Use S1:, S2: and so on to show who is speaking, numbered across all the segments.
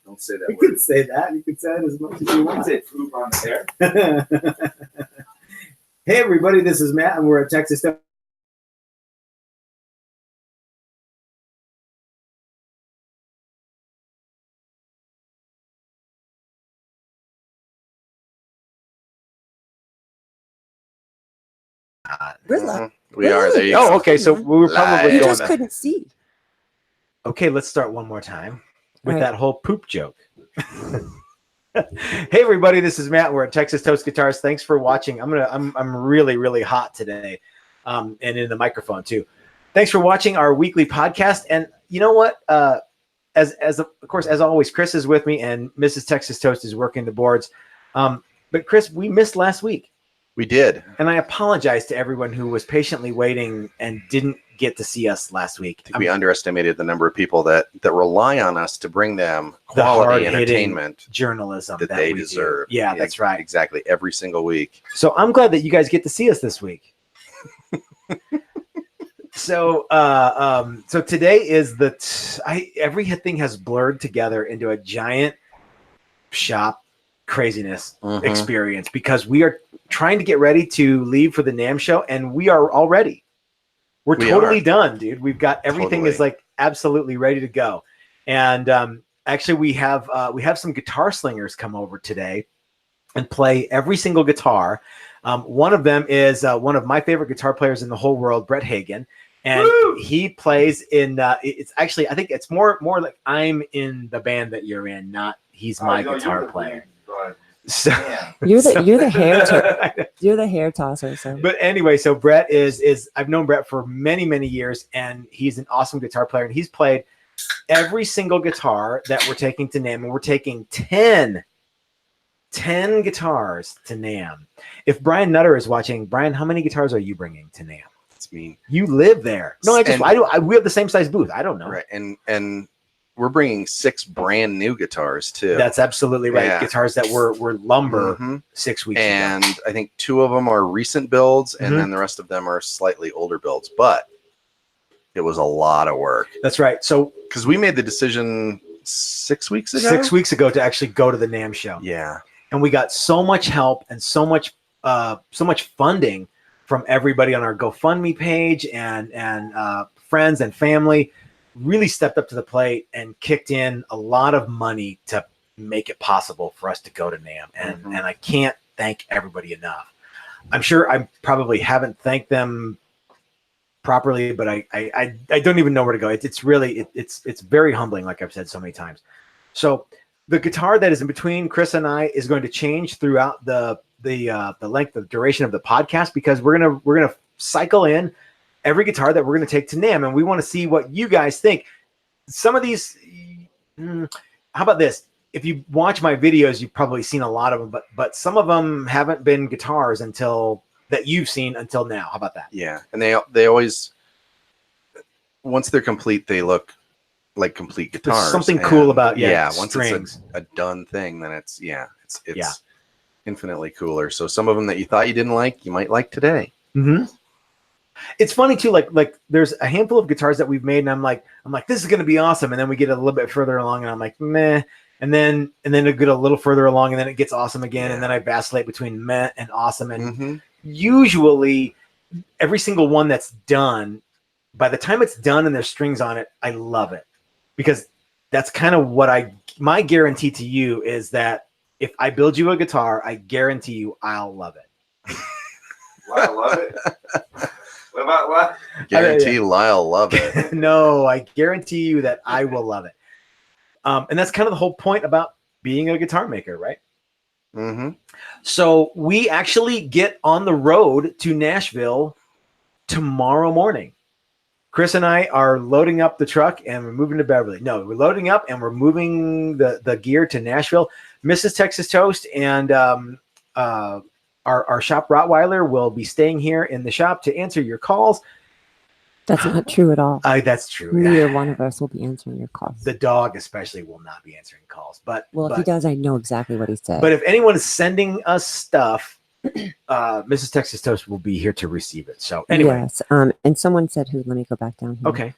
S1: Don't say that
S2: You
S1: word.
S2: could say that. You could say it as much as you want.
S1: Say poop on the air.
S2: Hey, everybody, this is Matt, and we're at Texas Tech.
S3: We are. There you go.
S2: Oh, okay. So we were probably
S3: Live.
S4: You
S2: going
S4: just
S2: there.
S4: couldn't see.
S2: Okay, let's start one more time with
S4: All right.
S2: that whole poop joke. Hey, everybody, this is Matt. We're at Texas Toast Guitars. Thanks for watching. I'm really, really hot today, and in the microphone too. Thanks for watching our weekly podcast. And you know what? Of course, as always, Chris is with me, and Mrs. Texas Toast is working the boards. But Chris, we missed last week.
S3: We did.
S2: And I apologize to everyone who was patiently waiting and didn't get to see us last week.
S3: I think we underestimated the number of people that rely on us to bring them
S2: The
S3: quality
S2: hard-hitting
S3: entertainment
S2: journalism
S3: that they
S2: we
S3: deserve.
S2: do. Yeah, that's right.
S3: Exactly. Every single week.
S2: So I'm glad that you guys get to see us this week. So today is everything has blurred together into a giant shop craziness experience because we are trying to get ready to leave for the NAMM show, and we are all ready. We're totally done, dude. We've got everything is like absolutely ready to go. And actually we have some guitar slingers come over today and play every single guitar. One of them is one of my favorite guitar players in the whole world, Brett Hagen. And he plays in it's actually, I think it's more like I'm in the band that you're in, not he's my guitar player. So
S4: You're the hair tosser. So.
S2: But anyway, so Brett is I've known Brett for many years, and he's an awesome guitar player, and he's played every single guitar that we're taking to NAMM, and we're taking 10 guitars to NAMM. If Brian Nutter is watching, Brian, how many guitars are you bringing to NAMM?
S3: It's me.
S2: You live there. No, we have the same size booth. I don't know.
S3: Right. And we're bringing 6 brand new guitars too.
S2: That's absolutely right.
S3: Yeah.
S2: Guitars that were lumber 6 weeks ago.
S3: And I think 2 of them are recent builds, and then the rest of them are slightly older builds. But it was a lot of work.
S2: That's right. So
S3: because we made the decision 6 weeks ago.
S2: 6 weeks ago to actually go to the NAMM show.
S3: Yeah.
S2: And we got so much help and so much funding from everybody on our GoFundMe page, and friends and family really stepped up to the plate and kicked in a lot of money to make it possible for us to go to NAMM. And I can't thank everybody enough. I'm sure I probably haven't thanked them properly, but I don't even know where to go. It's really very humbling, like I've said so many times. So the guitar that is in between Chris and I is going to change throughout the length, the duration of the podcast, because we're gonna cycle in every guitar that we're gonna take to NAMM, and we want to see what you guys think. Some of these, how about this? If you watch my videos, you've probably seen a lot of them, but some of them haven't been guitars that you've seen until now. How about that?
S3: Yeah, and they always, once they're complete, they look like complete guitars.
S2: There's something cool about
S3: once
S2: strings.
S3: it's a done thing, then it's infinitely cooler. So some of them that you thought you didn't like, you might like today.
S2: It's funny too, like there's a handful of guitars that we've made, and I'm like, this is gonna be awesome, and then we get a little bit further along, and I'm like, meh, and then it get a little further along, and then it gets awesome again, and then I vacillate between meh and awesome, and usually every single one that's done, by the time it's done and there's strings on it, I love it, because that's kind of what my guarantee to you is that if I build you a guitar, I guarantee you I'll love it.
S1: Lyle love it. What about what?
S3: Guarantee Lyle love it.
S2: No, I guarantee you that I will love it. And that's kind of the whole point about being a guitar maker, right? So we actually get on the road to Nashville tomorrow morning. Chris and I are loading up the truck and we're moving to Beverly. No, we're loading up and we're moving the gear to Nashville. Mrs. Texas Toast and our shop Rottweiler will be staying here in the shop to answer your calls.
S4: That's not true at all.
S2: That's true.
S4: Neither one of us will be answering your calls.
S2: The dog especially will not be answering calls. But
S4: if he does, I know exactly what he said.
S2: But if anyone is sending us stuff, Mrs. Texas Toast will be here to receive it. So anyway.
S4: Yes. And someone said let me go back down here.
S2: Okay.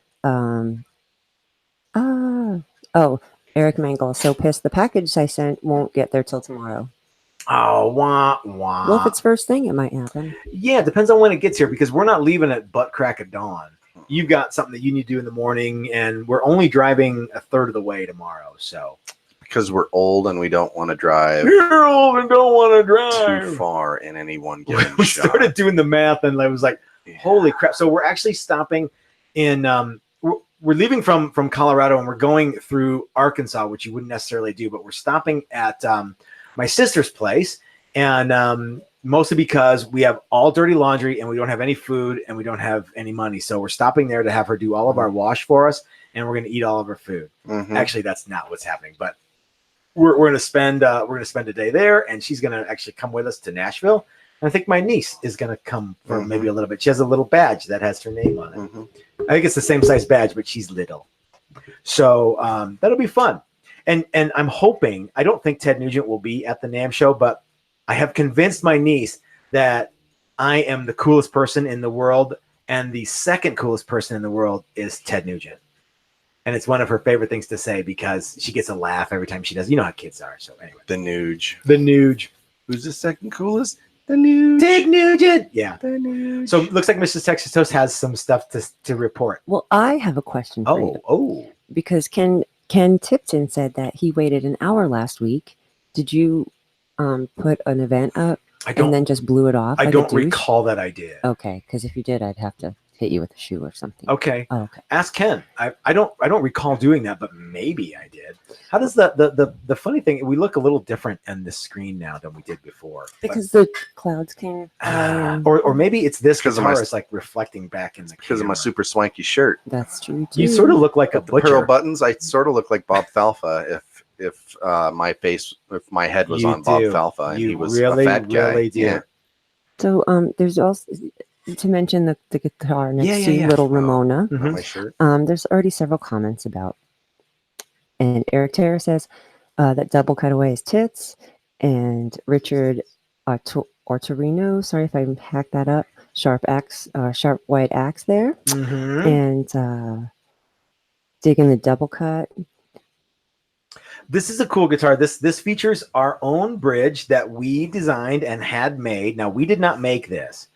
S4: Eric Mangle, so pissed. The package I sent won't get there till tomorrow.
S2: Oh, wah, wah.
S4: Well, if it's first thing, it might happen.
S2: Yeah, it depends on when it gets here because we're not leaving at butt crack of dawn. You've got something that you need to do in the morning, and we're only driving a third of the way tomorrow. So
S3: Because we're old and we don't want to drive
S2: you're old and don't want to drive
S3: too far in any one given
S2: we
S3: shot.
S2: started doing the math, and I was like,
S3: Yeah.
S2: holy crap. So we're actually stopping in we're leaving from Colorado, and we're going through Arkansas, which you wouldn't necessarily do, but we're stopping at my sister's place, and mostly because we have all dirty laundry and we don't have any food and we don't have any money, so we're stopping there to have her do all of our wash for us, and we're going to eat all of her food.
S3: Mhm.
S2: Actually, that's not what's happening, but we're going to spend a day there, and she's going to actually come with us to Nashville. And I think my niece is going to come for maybe a little bit. She has a little badge that has her name on it.
S3: Mhm.
S2: I think it's the same size badge, but she's little. So that'll be fun. And I'm hoping, I don't think Ted Nugent will be at the NAMM show, but I have convinced my niece that I am the coolest person in the world, and the second coolest person in the world is Ted Nugent. And it's one of her favorite things to say because she gets a laugh every time she does. You know how kids are. So anyway.
S3: The Nuge.
S2: The Nuge.
S3: Who's the second coolest? The Nuge.
S2: Ted Nugent. Yeah.
S3: The Nuge.
S2: So it looks like Mrs. Texas Toast has some stuff to report.
S4: Well, I have a question for you.
S2: Oh.
S4: Because Ken Tipton said that he waited an hour last week. Did you put an event up and then just blew it off?
S2: I
S4: like a
S2: don't
S4: douche?
S2: recall that I did.
S4: Okay, because if you did, I'd have to hit you with a shoe or something.
S2: Okay.
S4: Oh, okay.
S2: Ask Ken. I don't recall doing that, but maybe I did. How does the funny thing? We look a little different on this screen now than we did before.
S4: Because the clouds came.
S2: Or maybe it's this
S3: 'Cause of my-
S2: guitar is like reflecting back in the
S3: Because of my
S2: camera.
S3: super swanky shirt.
S4: That's true too.
S2: You sort of look like a
S3: The pearl
S2: butcher.
S3: buttons, I sort of look like Bob Falfa if my head was
S2: You
S3: on Bob
S2: do.
S3: Falfa and
S2: You
S3: he was
S2: really,
S3: a fat guy.
S2: really do.
S3: Yeah.
S4: So there's also to mention the guitar next
S2: Yeah,
S4: to
S2: yeah.
S4: Little Ramona.
S2: Mhm.
S3: On my shirt.
S4: There's already several comments about. And Eric Terra says that double cutaway is tits. And Richard Ortorino, sorry if I hacked that up, sharp white axe there.
S2: Mhm.
S4: And digging the double cut.
S2: This is a cool guitar. This features our own bridge that we designed and had made. Now, we did not make this,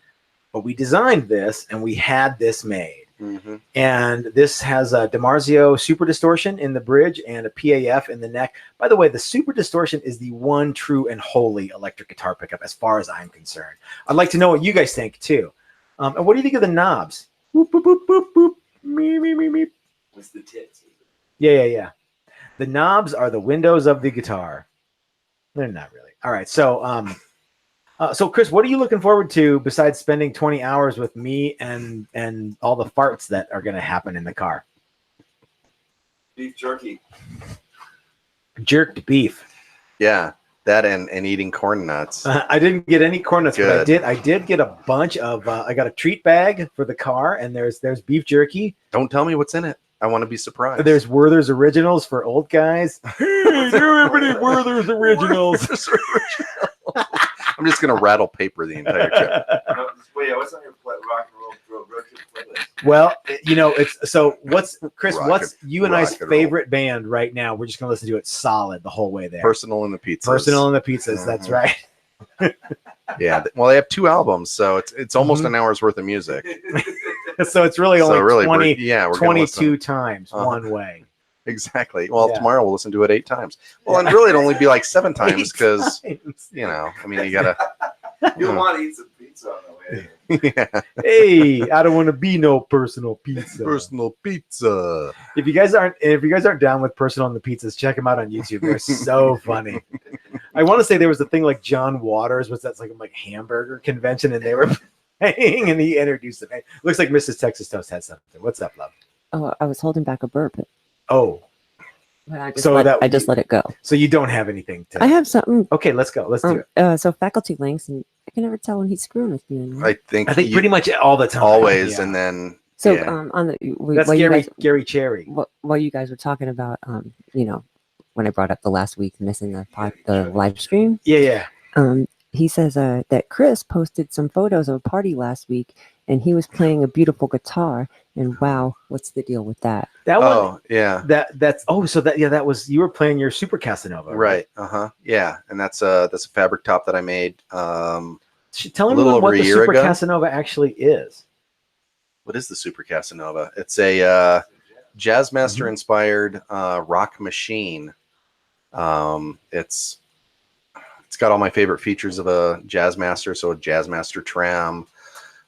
S2: but we designed this and we had this made.
S3: Mm-hmm.
S2: And this has a DiMarzio Super Distortion in the bridge and a PAF in the neck. By the way, the Super Distortion is the one true and holy electric guitar pickup as far as I'm concerned. I'd like to know what you guys think too. And what do you think of the knobs? Boop, boop, boop, boop, boop. Me, me, me, me.
S1: What's the tits?
S2: Yeah. The knobs are the windows of the guitar. They're not really. All right. So Chris, what are you looking forward to besides spending 20 hours with me and all the farts that are going to happen in the car?
S1: Beef jerky.
S2: Jerked beef.
S3: Yeah, that and eating corn nuts.
S2: I didn't get any corn nuts, but
S3: Good.
S2: I did get a bunch of. I got a treat bag for the car, and there's beef jerky.
S3: Don't tell me what's in it. I want to be surprised.
S2: There's Werther's Originals for old guys. Hey, everybody, Werther's Originals.
S3: I'm just gonna rattle paper the entire trip.
S1: No, wait, yeah, what's on your rock and roll road trip playlist?
S2: Well, it's so. What's Chris?
S3: Rock
S2: What's
S3: and-
S2: you and I's
S3: rock and
S2: favorite band right now? We're just gonna listen to it solid the whole way there.
S3: Personal and the pizzas.
S2: Personal and the Pizzas. That's
S3: Mhm.
S2: right.
S3: Yeah. Well, they have 2 albums, so it's almost an hour's worth of music.
S2: So it's really only
S3: So really,
S2: 20,
S3: we're gonna
S2: 22
S3: listen.
S2: times one way.
S3: Exactly. Well,
S2: Yeah.
S3: tomorrow we'll listen to it 8 times. Well,
S2: Yeah.
S3: and really, it'd only be like 7 times
S2: 8
S3: because
S2: times.
S3: I mean, you gotta.
S1: You'll want to eat some pizza on the way.
S3: Yeah.
S2: Hey, I don't want to be no personal pizza.
S3: Personal pizza.
S2: If you guys aren't down with personal on the pizzas, check them out on YouTube. They're so funny. I want to say there was a thing like John Waters was that like hamburger convention, and they were playing, and he introduced it. Looks like Mrs. Texas Toast had something. What's up, love?
S4: Oh, I was holding back a burp.
S2: Oh,
S4: But I just,
S2: So
S4: I just let it go.
S2: so you don't have anything to.
S4: I have something.
S2: Okay, let's go. Let's do it.
S4: So faculty links, and I can never tell when he's screwing with me anymore.
S3: I think
S2: Pretty much all the time.
S3: always,
S2: Yeah.
S3: and then
S4: So
S3: yeah.
S4: on the
S2: That's
S4: while
S2: Gary Cherry.
S4: while you guys were talking about when I brought up the last week missing the live stream,
S2: Yeah.
S4: he says that Chris posted some photos of a party last week, and he was playing a beautiful guitar. And wow, what's the deal with that?
S2: That one.
S3: Oh, yeah.
S2: That was you were playing your Super Casanova,
S3: Right. Yeah. And that's a fabric top that I made.
S2: Tell
S3: A little
S2: everyone
S3: over
S2: what
S3: a
S2: the
S3: year
S2: Super
S3: ago.
S2: Casanova actually is.
S3: What is the Super Casanova? It's a Jazzmaster inspired rock machine. It's got all my favorite features of a Jazzmaster. So a Jazzmaster tram.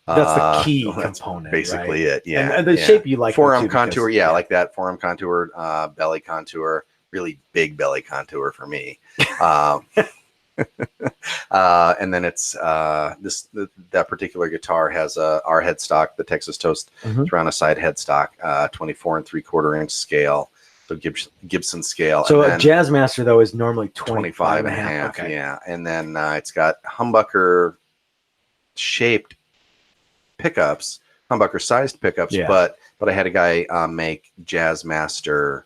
S2: That's the key
S3: That's
S2: component,
S3: basically
S2: right?
S3: it. Yeah.
S2: And the shape you like
S3: forearm
S2: too, because-
S3: contour. Yeah, I like that forearm contour, belly contour, really big belly contour for me. And then it's that particular guitar has our headstock, the Texas Toast Toronto side headstock, 24 3/4 inch scale, so Gibson scale.
S2: So
S3: and
S2: a Jazzmaster though is normally
S3: 25 and a half.
S2: Okay.
S3: Yeah, and then it's got humbucker shaped pickups, humbucker sized pickups,
S2: Yeah.
S3: but I had a guy make Jazzmaster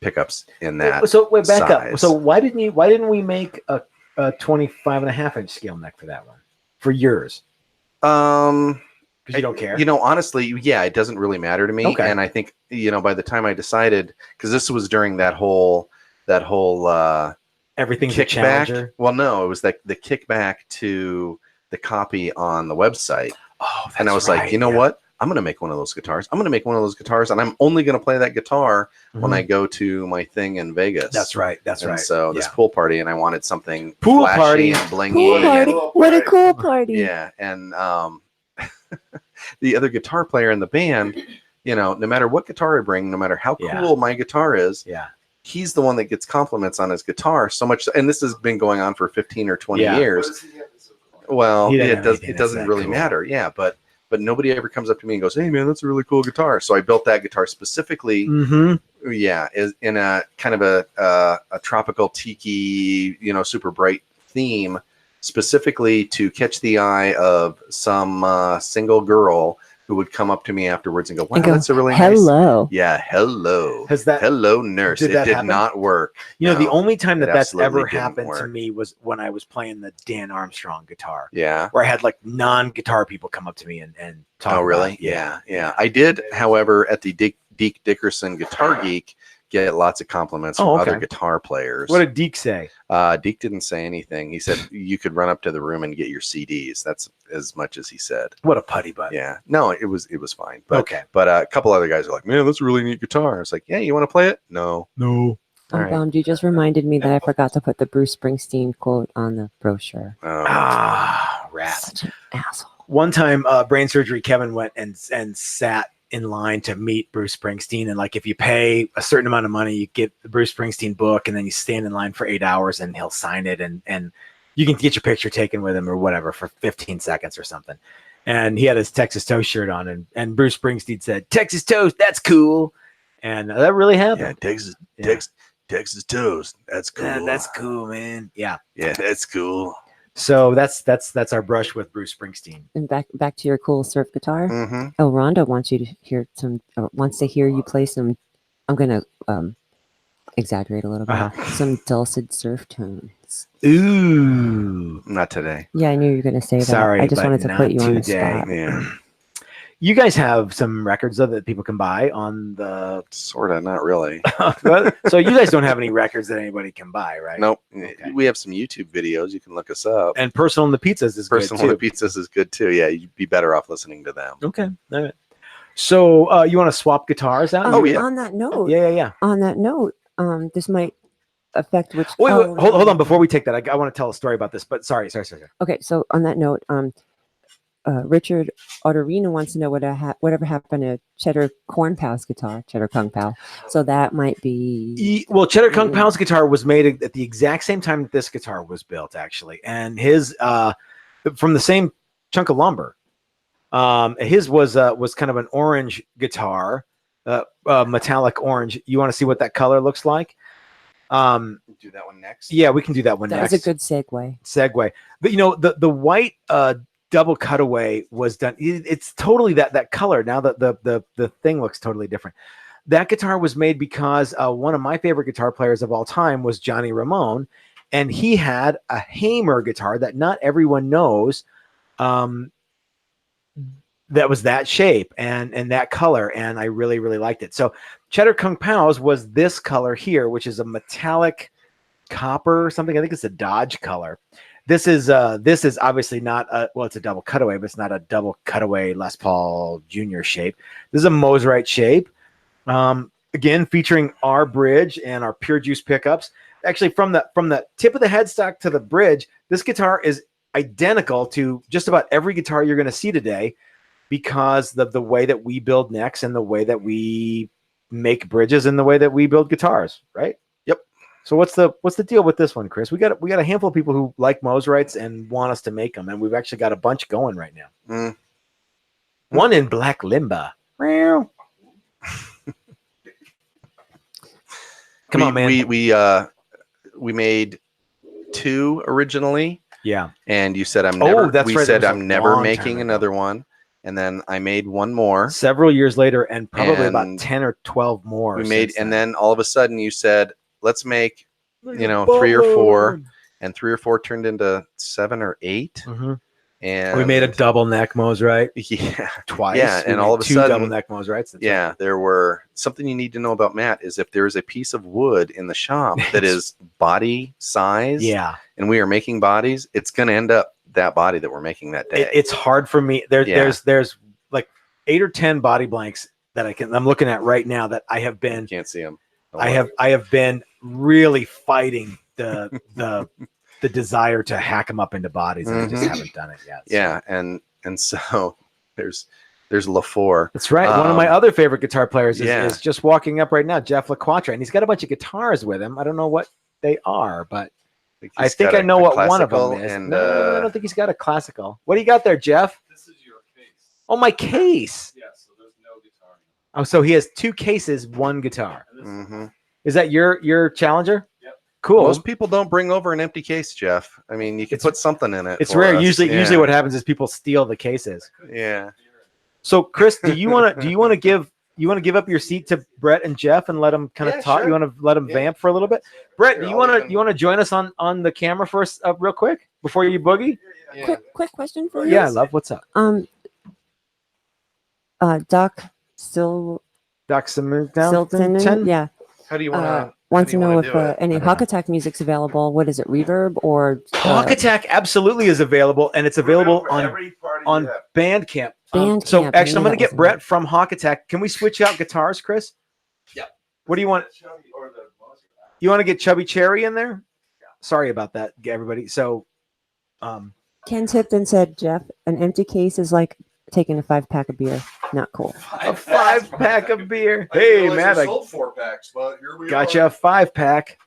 S3: pickups in that.
S2: So wait, back up.
S3: size.
S2: So why didn't we make a 25.5 inch scale neck for that one? For yours? Because you don't care.
S3: Honestly, yeah, it doesn't really matter to me.
S2: Okay.
S3: And I think, by the time I decided, because this was during that whole
S2: Everything's a
S3: kickback.
S2: challenger.
S3: Well, no, it was the kickback to the copy on the website.
S2: Oh, that's
S3: And I was like, you know what? I'm going to make one of those guitars. I'm going to make one of those guitars, and I'm only going to play that guitar when I go to my thing in Vegas.
S2: That's right. That's
S3: And
S2: right.
S3: so this pool party, and I wanted something
S2: Pool
S3: flashy
S2: party.
S3: and blingy.
S4: Pool party! What a cool party!
S3: Yeah, and the other guitar player in the band, no matter what guitar I bring, no matter how cool my guitar is, he's the one that gets compliments on his guitar so much. And this has been going on for 15 or 20 years. Well, it doesn't really matter. Yeah, but nobody ever comes up to me and goes, "Hey, man, that's a really cool guitar." So I built that guitar specifically. Yeah, is in a kind of a tropical tiki, super bright theme, specifically to catch the eye of some single girl who would come up to me afterwards and go, "Wow, that's a really nice."
S4: Hello.
S3: Yeah, hello.
S2: Hello,
S3: nurse.
S2: Did
S3: It
S2: that
S3: did
S2: happen?
S3: not work.
S2: The only time that's
S3: absolutely
S2: ever
S3: didn't
S2: happened to
S3: work.
S2: me was when I was playing the Dan Armstrong guitar,
S3: Yeah.
S2: where I had like non-guitar people come up to me and talk.
S3: Oh, really?
S2: about it.
S3: Yeah. I did, however, at the Deke Dickerson Guitar Geek, get lots of compliments from other guitar players.
S2: What did Deke say?
S3: Deke didn't say anything. He said you could run up to the room and get your CDs. That's as much as he said.
S2: What a putty butt.
S3: Yeah. No, it was fine. But,
S2: Okay.
S3: But a couple other guys are like, "Man, that's a really neat guitar." I was like, "Yeah, you want to play it?" No.
S2: No.
S4: I'm bummed. You just reminded me that I forgot to put the Bruce Springsteen quote on the brochure.
S2: Rat.
S4: Such an asshole.
S2: One time, brain surgery, Kevin went and sat in line to meet Bruce Springsteen. And like, if you pay a certain amount of money, you get the Bruce Springsteen book, and then you stand in line for 8 hours and he'll sign it. And you can get your picture taken with him or whatever for 15 seconds or something. And he had his Texas Toast shirt on, and Bruce Springsteen said, "Texas Toast, that's cool." And that really happened.
S3: Yeah, Texas Toast. That's cool.
S2: That's cool, man. Yeah.
S3: Yeah, that's cool.
S2: So that's our brush with Bruce Springsteen.
S4: And back to your cool surf guitar.
S3: Mm-hmm.
S4: Oh, Rhonda wants you to hear wants to hear you play some. I'm gonna exaggerate a little bit. Some dulcet surf tones.
S2: Ooh.
S3: Not today.
S4: Yeah, I knew you were gonna say that.
S2: Sorry,
S4: I just
S2: but
S4: wanted to
S2: not
S4: put you on the
S2: today.
S4: spot.
S3: Yeah.
S2: You guys have some records though that people can buy on the.
S3: Sorta, not really.
S2: So you guys don't have any records that anybody can buy, right?
S3: Nope.
S2: Okay.
S3: We have some YouTube videos. You can look us up.
S2: And Personal and the Pizzas is
S3: Personal
S2: good too.
S3: Pizzas is good too. Yeah, you'd be better off listening to them.
S2: Okay. All right. So you want to swap guitars out?
S3: Oh, yeah.
S4: On that note,
S2: Yeah.
S4: On that note, this might affect which.
S2: Wait, hold on. Before we take that, I want to tell a story about this. But sorry.
S4: Okay, so on that note, Richard Otterino wants to know whatever happened to Cheddar Corn Pal's guitar, Cheddar Kung Pal. So that might be.
S2: Well, Cheddar Kung Pal's guitar was made at the exact same time that this guitar was built, actually, and his from the same chunk of lumber. His was kind of an orange guitar, metallic orange. You want to see what that color looks like?
S3: Do that one next.
S2: Yeah, we can do that one
S4: That
S2: next.
S4: was a good segue.
S2: But the white double cutaway was done. It's totally that color. Now the thing looks totally different. That guitar was made because one of my favorite guitar players of all time was Johnny Ramone, and he had a Hamer guitar that not everyone knows. that was that shape and that color, and I really, really liked it. So Cheddar Kung Pao's was this color here, which is a metallic copper or something. I think it's a Dodge color. This is obviously not a, well, it's a double cutaway, but it's not a double cutaway Les Paul Junior shape. This is a Moserite shape. Again, featuring our bridge and our Pure Juice pickups. Actually, from the tip of the headstock to the bridge, this guitar is identical to just about every guitar you're going to see today, because the way that we build necks and the way that we make bridges and the way that we build guitars, right?
S3: Yep.
S2: So what's the deal with this one, Chris? We got a handful of people who like Moserites and want us to make them, and we've actually got a bunch going right now. One in black limba. Come on, man.
S3: We made 2 originally.
S2: Yeah.
S3: And you said I'm never.
S2: That's
S3: we
S2: right.
S3: said I'm never making another one. And then I made one more
S2: several years later, and probably about 10 or 12 more.
S3: We made, and then all of a sudden you said, let's make, 3 or 4, and 3 or 4 turned into 7 or 8. And
S2: we made a double neck Moserite.
S3: Yeah.
S2: Twice.
S3: Yeah. And all of a
S2: 2
S3: sudden,
S2: double neck Moserites.
S3: Yeah. Right. There were something you need to know about Matt is if there is a piece of wood in the shop that is body size.
S2: Yeah.
S3: And we are making bodies, it's going to end up that body that we're making that day.
S2: It's hard for me. There's like 8 or 10 body blanks that I'm looking at right now that I have been.
S3: Can't see them.
S2: I have been really fighting the desire to hack them up into bodies, and I just haven't done it yet. So.
S3: Yeah, and so there's LaFour.
S2: That's right. One of my other favorite guitar players is just walking up right now, Jeff LaQuatra, and he's got a bunch of guitars with him. I don't know what they are, but I think I know what one of them is. No, I don't think he's got a classical. What do you got there, Jeff?
S1: This is your case.
S2: Oh, my case.
S1: Yeah, so there's no guitar.
S2: Oh, so he has 2 cases, 1 guitar. Is that your Challenger?
S1: Yep.
S2: Cool.
S3: Most people don't bring over an empty case, Jeff. I mean, you can put something in it.
S2: It's rare. Usually what happens is people steal the cases.
S3: Yeah.
S2: So, Chris, do you want to give up your seat to Brett and Jeff and let them kind of talk? Sure. You want to let them vamp for a little bit? Brett, do you want to join us on the camera first, real quick before you boogie?
S4: Yeah. Quick question for you.
S2: Yeah, love. What's up?
S4: Doc
S2: Silton.
S4: Yeah.
S3: How do you want to?
S4: Wants to know if any Hawk Attack music's available. What is it, Reverb or
S2: Hawk Attack? Absolutely is available, and it's available on Bandcamp. So actually, I'm going to get Brett from Hawk Attack. Can we switch out guitars, Chris?
S1: Yeah.
S2: What do you want? You want to get Chubby Cherry in there? Yeah. Sorry about that, everybody. So,
S4: Ken Tipton said, Jeff, an empty case is like taking a 5-pack of beer. Not cool.
S2: A 5-pack of beer. Hey, Matt, I
S1: sold 4-packs, but here we
S2: gotcha. A 5-pack.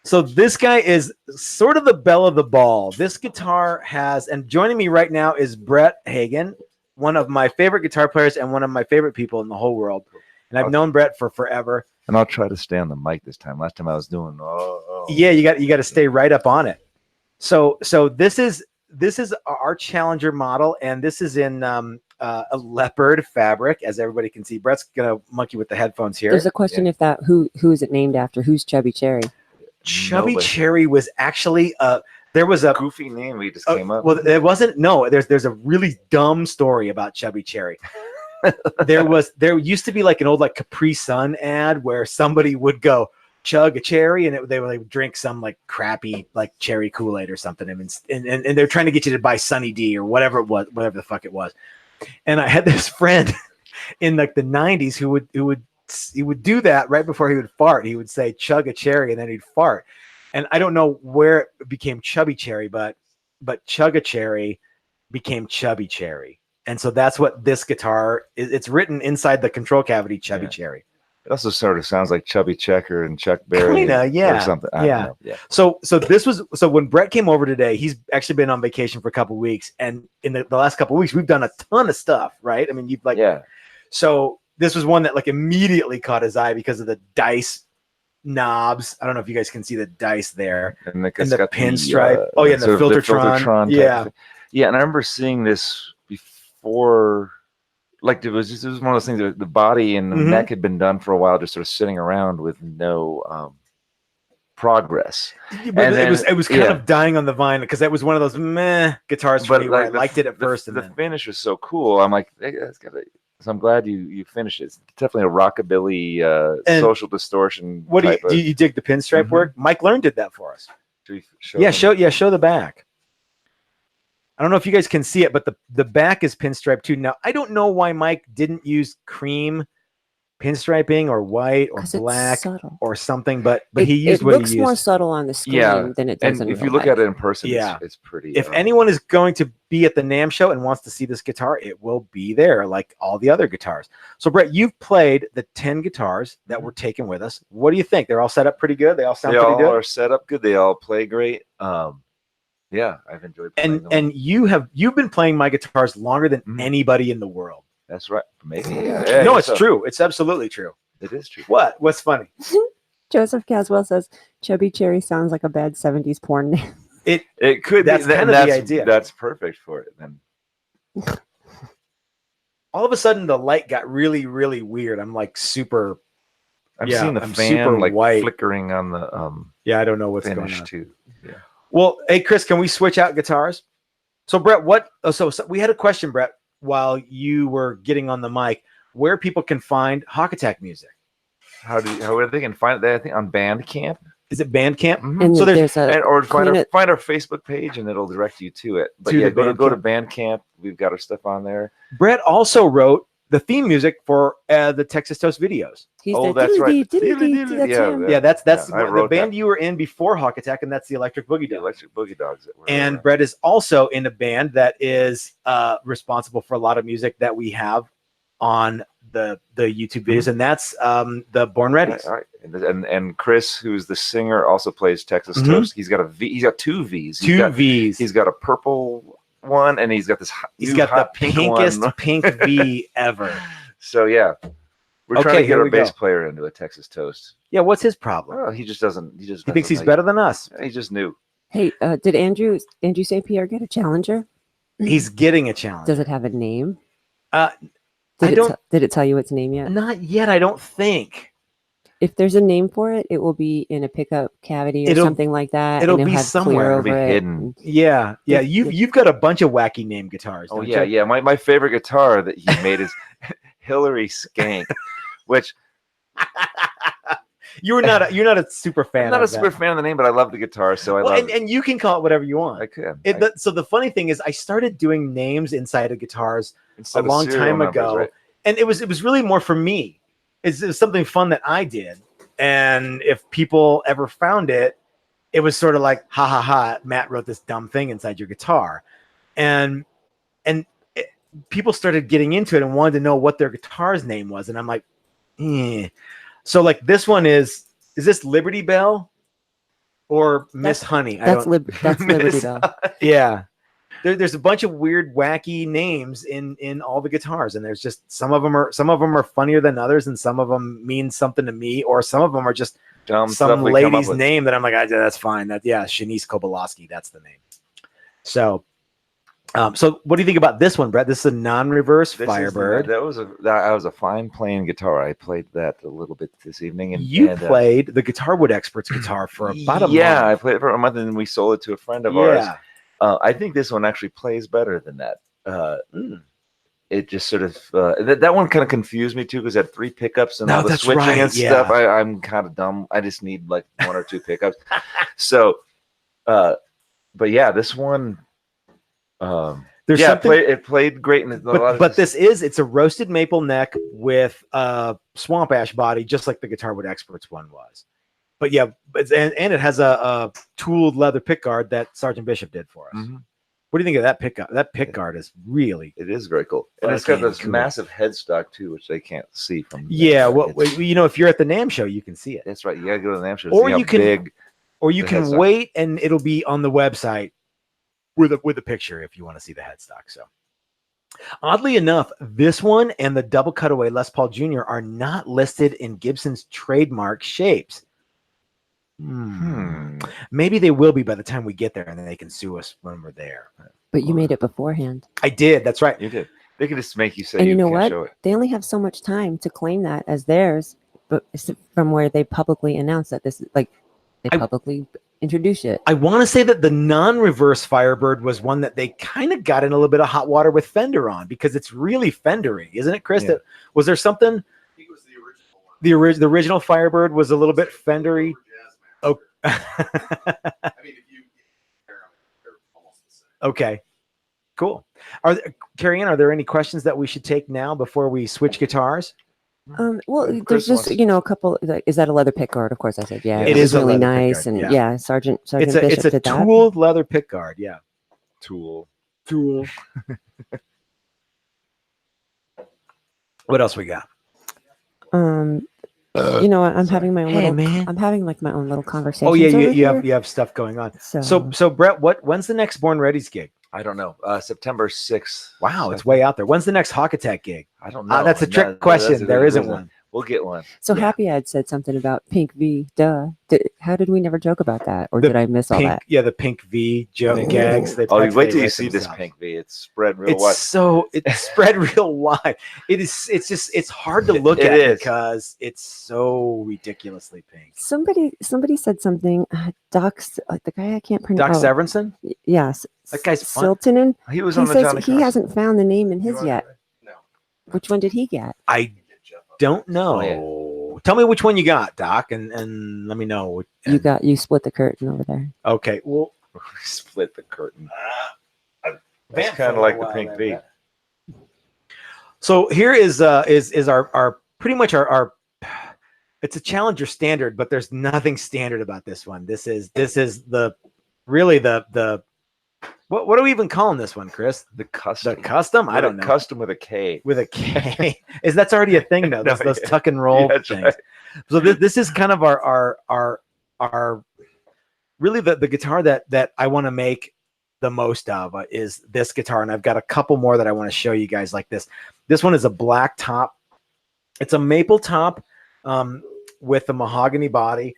S2: So this guy is sort of the belle of the ball. This guitar has, and joining me right now is Brett Hagen, one of my favorite guitar players and one of my favorite people in the whole world. And I've known Brett for forever.
S5: And I'll try to stay on the mic this time. Last time I was doing,
S2: yeah, you got to stay right up on it. So this is our Challenger model, and this is in a leopard fabric, as everybody can see. Brett's gonna monkey with the headphones here.
S4: There's a question if that who is it named after? Who's Chubby Cherry?
S2: Chubby Cherry was actually there was a
S5: goofy name we just came up.
S2: Well, it wasn't. No, there's a really dumb story about Chubby Cherry. there used to be like an old Capri Sun ad where somebody would go chug a cherry, and they would drink some crappy cherry Kool-Aid or something, and they're trying to get you to buy Sunny D or whatever it was, whatever the fuck it was. And I had this friend in the 90s who would do that right before he would fart. He would say chug a cherry and then he'd fart. And I don't know where it became Chubby Cherry, but chug a cherry became Chubby Cherry. And so that's what this guitar is. It's written inside the control cavity, Chubby Cherry.
S5: It also sort of sounds like Chubby Checker and Chuck Berry.
S2: Kinda, yeah.
S5: Or something.
S2: Yeah. So when Brett came over today, he's actually been on vacation for a couple of weeks. And in the last couple of weeks, we've done a ton of stuff, right? I mean, so this was one that immediately caught his eye because of the dice knobs. I don't know if you guys can see the dice there.
S5: And the
S2: pinstripe. And the Filtertron.
S5: Yeah. Yeah. And I remember seeing this before. It was one of those things that the body and the neck had been done for a while, just sort of sitting around with no progress.
S2: But
S5: And then-
S2: it was kind
S5: yeah.
S2: of dying on the vine because that was one of those meh guitars for me where I liked it at first, and
S5: the
S2: then
S5: finish was so cool. I'm like, hey, that's gotta, so I'm glad you finished it. It's definitely a rockabilly,
S2: And
S5: social distortion.
S2: what do
S5: type
S2: you dig the pinstripe
S5: Mhm.
S2: work? Mike Learn did that for us.
S5: Should we show
S2: Yeah,
S5: them?
S2: show the back. I don't know if you guys can see it, but the back is pinstripe too. Now I don't know why Mike didn't use cream pinstriping or white or
S4: 'Cause it's
S2: black
S4: subtle.
S2: or something, but
S4: It,
S2: he used
S4: it
S2: what he
S4: looks
S2: used.
S4: more subtle on the screen
S5: Yeah,
S4: than it does
S5: And
S4: in
S5: if
S4: real
S5: you look
S4: life.
S5: at it in person,
S2: Yeah.
S5: it's pretty.
S2: If anyone is going to be at the NAMM show and wants to see this guitar, it will be there like all the other guitars. So Brett, you've played the 10 guitars that were taken with us. What do you think? They're all set up pretty good? They all sound
S5: they
S2: pretty
S5: all
S2: good?
S5: are set up good. They all play great. Yeah, I've enjoyed playing them.
S2: And you've been playing my guitars longer than
S5: Mhm.
S2: anybody in the world.
S5: That's right. Maybe. Yeah,
S2: No,
S5: I
S2: it's
S5: guess so.
S2: true. It's absolutely true.
S5: It is true.
S2: What? What's funny?
S4: Joseph Caswell says Chubby Cherry sounds like a bad 70s porn name.
S5: It could
S2: That's
S5: be.
S2: kind of the idea.
S5: That's perfect for it. Then
S2: All of a sudden, the light got really, really weird. I'm like super.
S5: I'm
S2: Yeah,
S5: seeing the
S2: I'm super
S5: fan like
S2: white.
S5: flickering on the
S2: Yeah, I don't know what's
S5: finish
S2: going on.
S5: too.
S2: Well, hey, Chris, can we switch out guitars? So, Brett, so we had a question, Brett, while you were getting on the mic, where people can find Hawk Attack music.
S5: How they can find it? I think on Bandcamp.
S2: Is it Bandcamp?
S5: Mhm.
S4: And
S2: So
S4: there's a
S5: Or find
S4: Queen
S5: our,
S4: of-
S5: Facebook page and it'll direct you to it. But
S2: To
S5: yeah,
S2: the
S5: go to Bandcamp. We've got our stuff on there.
S2: Brett also wrote the theme music for the Texas Toast videos.
S4: he's
S5: Oh,
S4: the
S5: that's right.
S4: doo-doo-dee, that's
S5: Yeah,
S4: him.
S2: Yeah, that's
S5: I
S2: the
S5: wrote
S2: band
S5: that.
S2: you were in before Hawk Attack, and that's the Electric Boogie
S5: The
S2: Dogs.
S5: Electric Boogie Dogs. That were
S2: And
S5: around.
S2: Brett is also in a band that is responsible for a lot of music that we have on the YouTube videos, and that's the Born Readies.
S5: All right. And Chris, who's the singer, also plays Texas
S2: Mhm.
S5: Toast. He's got a V. He's got two V's.
S2: Two V's.
S5: He's got a purple one, and he's got this.
S2: He's
S5: new
S2: got the
S5: hot pink
S2: pinkest
S5: one.
S2: pink V ever.
S5: So yeah, we're trying
S2: Okay,
S5: to
S2: here
S5: get our
S2: we
S5: bass
S2: go.
S5: player into a Texas Toast.
S2: Yeah, what's his problem?
S5: Oh, he just doesn't. He just.
S2: He thinks
S5: doesn't
S2: he's
S5: like-
S2: better than us.
S5: He just knew.
S4: Hey, did Andrew St. Pierre get a challenger?
S2: He's getting a challenge.
S4: Does it have a name?
S2: Uh,
S4: Did
S2: I
S4: it
S2: don't-
S4: did it tell you its name yet?
S2: Not yet, I don't think.
S4: If there's a name for it, it will be in a pickup cavity or
S2: It'll-
S4: something like that.
S2: it'll
S4: and
S2: be
S4: have
S2: somewhere.
S4: clear
S2: It'll
S5: be
S4: over it.
S5: hidden.
S2: Yeah, you've got a bunch of wacky name guitars.
S5: Oh
S2: don't
S5: yeah,
S2: you?
S5: yeah. My favorite guitar that he made is Hillary Skank, which
S2: You're not a super fan.
S5: I'm not
S2: of
S5: a super
S2: that.
S5: fan of the name, but I love the guitar, so I
S2: Well,
S5: love.
S2: and you can call it whatever you want.
S5: I could.
S2: So the funny thing is, I started doing names inside of guitars
S5: Instead
S2: a
S5: of
S2: long
S5: serial
S2: time
S5: numbers,
S2: ago,
S5: right?
S2: and it was really more for me. It was something fun that I did, and if people ever found it, it was sort of like, ha ha ha, Matt wrote this dumb thing inside your guitar, and people started getting into it and wanted to know what their guitar's name was, and I'm like, eh. So like this one is this Liberty Bell or Miss Honey?
S4: That's Liberty Bell.
S2: Yeah. There's a bunch of weird, wacky names in all the guitars, and there's just some of them are funnier than others, and some of them mean something to me, or some of them are just
S5: Dumb
S2: some
S5: stuff we come up
S2: lady's
S5: with.
S2: name that I'm like, that's fine. Shanice Kobolowski, that's the name. So, so what do you think about this one, Brett? This is a non-reverse
S5: This is
S2: Firebird.
S5: that was a fine playing guitar. I played that a little bit this evening, and
S2: You played the Guitar Wood Expert's guitar for about a
S5: yeah, I
S2: month.
S5: played it for a month, and then we sold it to a friend of ours.
S2: Yeah.
S5: I think this one actually plays better than that. It just sort of that one kind of confused me too because it had 3 pickups and
S2: No,
S5: all the
S2: that's
S5: switching
S2: right,
S5: and
S2: yeah.
S5: stuff. I'm kind of dumb. I just need like 1 or 2 pickups. So, but yeah, this one.
S2: There's
S5: yeah,
S2: something.
S5: it played great, and
S2: It's a roasted maple neck with a swamp ash body, just like the Guitar Wood Experts one was. But yeah, and it has a tooled leather pickguard that Sergeant Bishop did for us.
S5: Mhm.
S2: What do you think of that pickup? That pickguard is really
S5: It is very cool, and it's got
S2: fucking
S5: this
S2: cool.
S5: massive headstock too, which they can't see from.
S2: yeah. Well,
S5: It's-
S2: if you're at the NAMM show, you can see it,
S5: that's right. You gotta go to the NAMM show.
S2: Or
S5: See how
S2: you can-
S5: big.
S2: or you
S5: The
S2: can
S5: headstock.
S2: wait and it'll be on the website with a picture if you want to see the headstock. So. Oddly enough, this one and the double cutaway Les Paul Jr. are not listed in Gibson's trademark shapes. Maybe they will be by the time we get there, and then they can sue us when we're there.
S4: But you made it beforehand.
S2: I did. That's right.
S5: You did. They can just make you say
S4: And you know
S5: can't
S4: what?
S5: show it.
S4: They only have so much time to claim that as theirs, but from where they publicly announced that this is like they publicly introduced it.
S2: I want to say that the non-reverse Firebird was one that they kind of got in a little bit of hot water with Fender on, because it's really Fendery, isn't it, Chris?
S5: Yeah.
S2: Was there something?
S1: I think it was the original one.
S2: The original Firebird was a little bit Fendery. Oh.
S1: I mean, if you compare them, they're almost the same.
S2: Okay, cool. Carrie Ann, are there any questions that we should take now before we switch guitars?
S4: Well,
S5: Chris
S4: there's just
S5: wants-
S4: a couple. Is that a leather pickguard? Of course, I said yeah.
S2: It
S4: was
S2: is a
S4: really
S2: leather
S4: nice,
S2: pickguard,
S4: and
S2: yeah.
S4: yeah, Sergeant
S2: It's
S4: Bishop
S2: a
S4: did that.
S2: tooled leather pickguard. Yeah,
S5: Tool.
S2: tool. What else we got?
S4: I'm having my own
S2: Hey,
S4: little.
S2: man.
S4: I'm having like my own little conversation.
S2: Oh yeah, you have stuff going on. So Brett, when's the next Born Ready's gig?
S5: I don't know. September 6th.
S2: Wow, it's way out there. When's the next Hawk Attack gig?
S5: I don't know.
S2: That's a trick
S5: That's
S2: question.
S5: a
S2: There
S5: good
S2: isn't
S5: question.
S2: one.
S5: We'll get one.
S4: So
S2: Yeah.
S4: Happy had said something about Pink V. Duh. How did we never joke about that, or
S2: The
S4: did I miss all
S2: Pink,
S4: that?
S2: yeah, the Pink V joke
S5: Pink
S2: gags. They
S5: Oh,
S2: that's-
S5: wait
S2: they
S5: till you
S2: write
S5: see this
S2: themselves.
S5: pink V. It's spread real
S2: It's
S5: wide.
S2: it's spread real wide. It's hard to look
S5: It
S2: at
S5: is.
S2: because it's so ridiculously pink.
S4: Somebody said something. Doc's the guy I can't pronounce.
S2: Doc Severinsen?
S4: Yes.
S2: That guy's fun.
S4: Siltonen.
S5: He was
S4: He
S5: on the
S4: says
S5: Johnny
S4: he
S5: Carson.
S4: hasn't found the name in
S1: You
S4: his
S1: want
S4: yet.
S1: to- No.
S4: Which one did he get?
S2: I don't know. Tell me which one you got, Doc, and let me know.
S4: You split the curtain over there.
S2: Okay. Well,
S5: Split the curtain.
S2: Vamp
S5: That's
S2: for
S5: kind
S2: a
S5: of like the
S2: while
S5: pink
S2: there,
S5: V.
S2: Brett. So here is our pretty much our it's a Challenger standard, but there's nothing standard about this one. This is the really the what are we even calling this one, Chris?
S5: The custom.
S2: The custom? I don't know.
S5: Custom with a K.
S2: With a K. That's already a thing though.
S5: No,
S2: Those
S5: yeah.
S2: tuck and roll
S5: Yeah, that's
S2: things.
S5: right.
S2: So this is kind of our really the guitar that I want to make the most of is this guitar, and I've got a couple more that I want to show you guys like this. This one is a black top. It's a maple top with a mahogany body,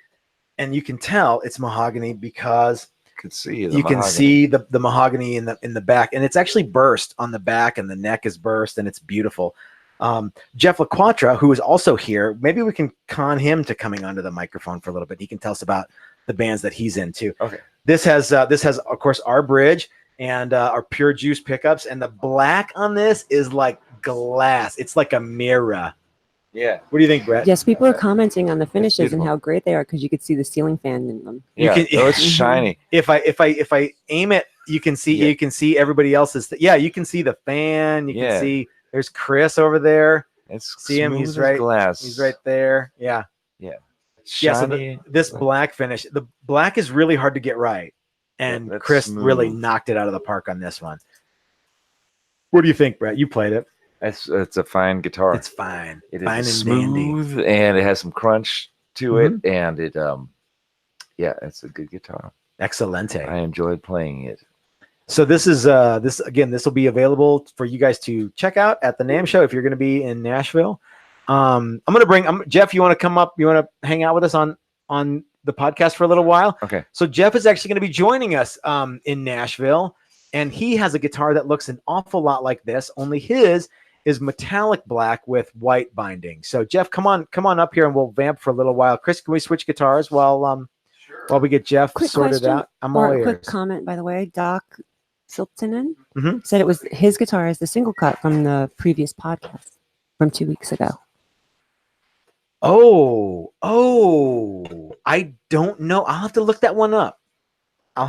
S2: and you can tell it's mahogany because
S5: Can see
S2: you can see the mahogany in the back, and it's actually burst on the back, and the neck is burst, and it's beautiful. Jeff LaQuatra, who is also here, maybe we can con him to coming onto the microphone for a little bit. He can tell us about the bands that he's into.
S5: Okay.
S2: This has of course our bridge and our Pure Juice pickups, and the black on this is like glass. It's like a mirror.
S5: Yeah.
S2: What do you think, Brett?
S4: Yes, people are commenting on the finishes and
S5: beautiful.
S4: how great they are because you could see the ceiling fan in them.
S2: You
S5: Yeah.
S2: can-
S5: Oh, it's shiny.
S2: If I aim it, you can see
S5: Yeah.
S2: you can see everybody else's. You can see the fan. You can
S5: Yeah.
S2: see there's Chris over there.
S5: It's
S2: See him?
S5: smooth
S2: He's
S5: as
S2: right-
S5: Glass.
S2: He's right there. Yeah.
S5: Shiny.
S2: Yeah. So this black finish, the black is really hard to get right, and
S5: that's
S2: Chris really
S5: smooth.
S2: knocked it out of the park on this one. What do you think, Brett? You played it.
S5: It's a fine guitar.
S2: It's fine.
S5: It
S2: fine
S5: is
S2: and dandy.
S5: smooth and it has some crunch to it, and it it's a good guitar.
S2: Excelente.
S5: I enjoyed playing it.
S2: So this is this will be available for you guys to check out at the NAMM show if you're going to be in Nashville. I'm going to bring Jeff. You want to come up? You want to hang out with us on the podcast for a little while?
S5: Okay.
S2: So Jeff is actually going to be joining us in Nashville, and he has a guitar that looks an awful lot like this. Only his is metallic black with white binding. So Jeff, come on up here, and we'll vamp for a little while. Chris, can we switch guitars while we get Jeff
S4: Quick
S2: sorted
S4: question,
S2: out? I'm all
S4: Or a
S2: ears.
S4: quick comment, by the way. Doc Siltonen
S2: Mhm.
S4: said it was his guitar is the single cut from the previous podcast from 2 weeks ago.
S2: Oh, I don't know. I'll have to look that one up.
S4: I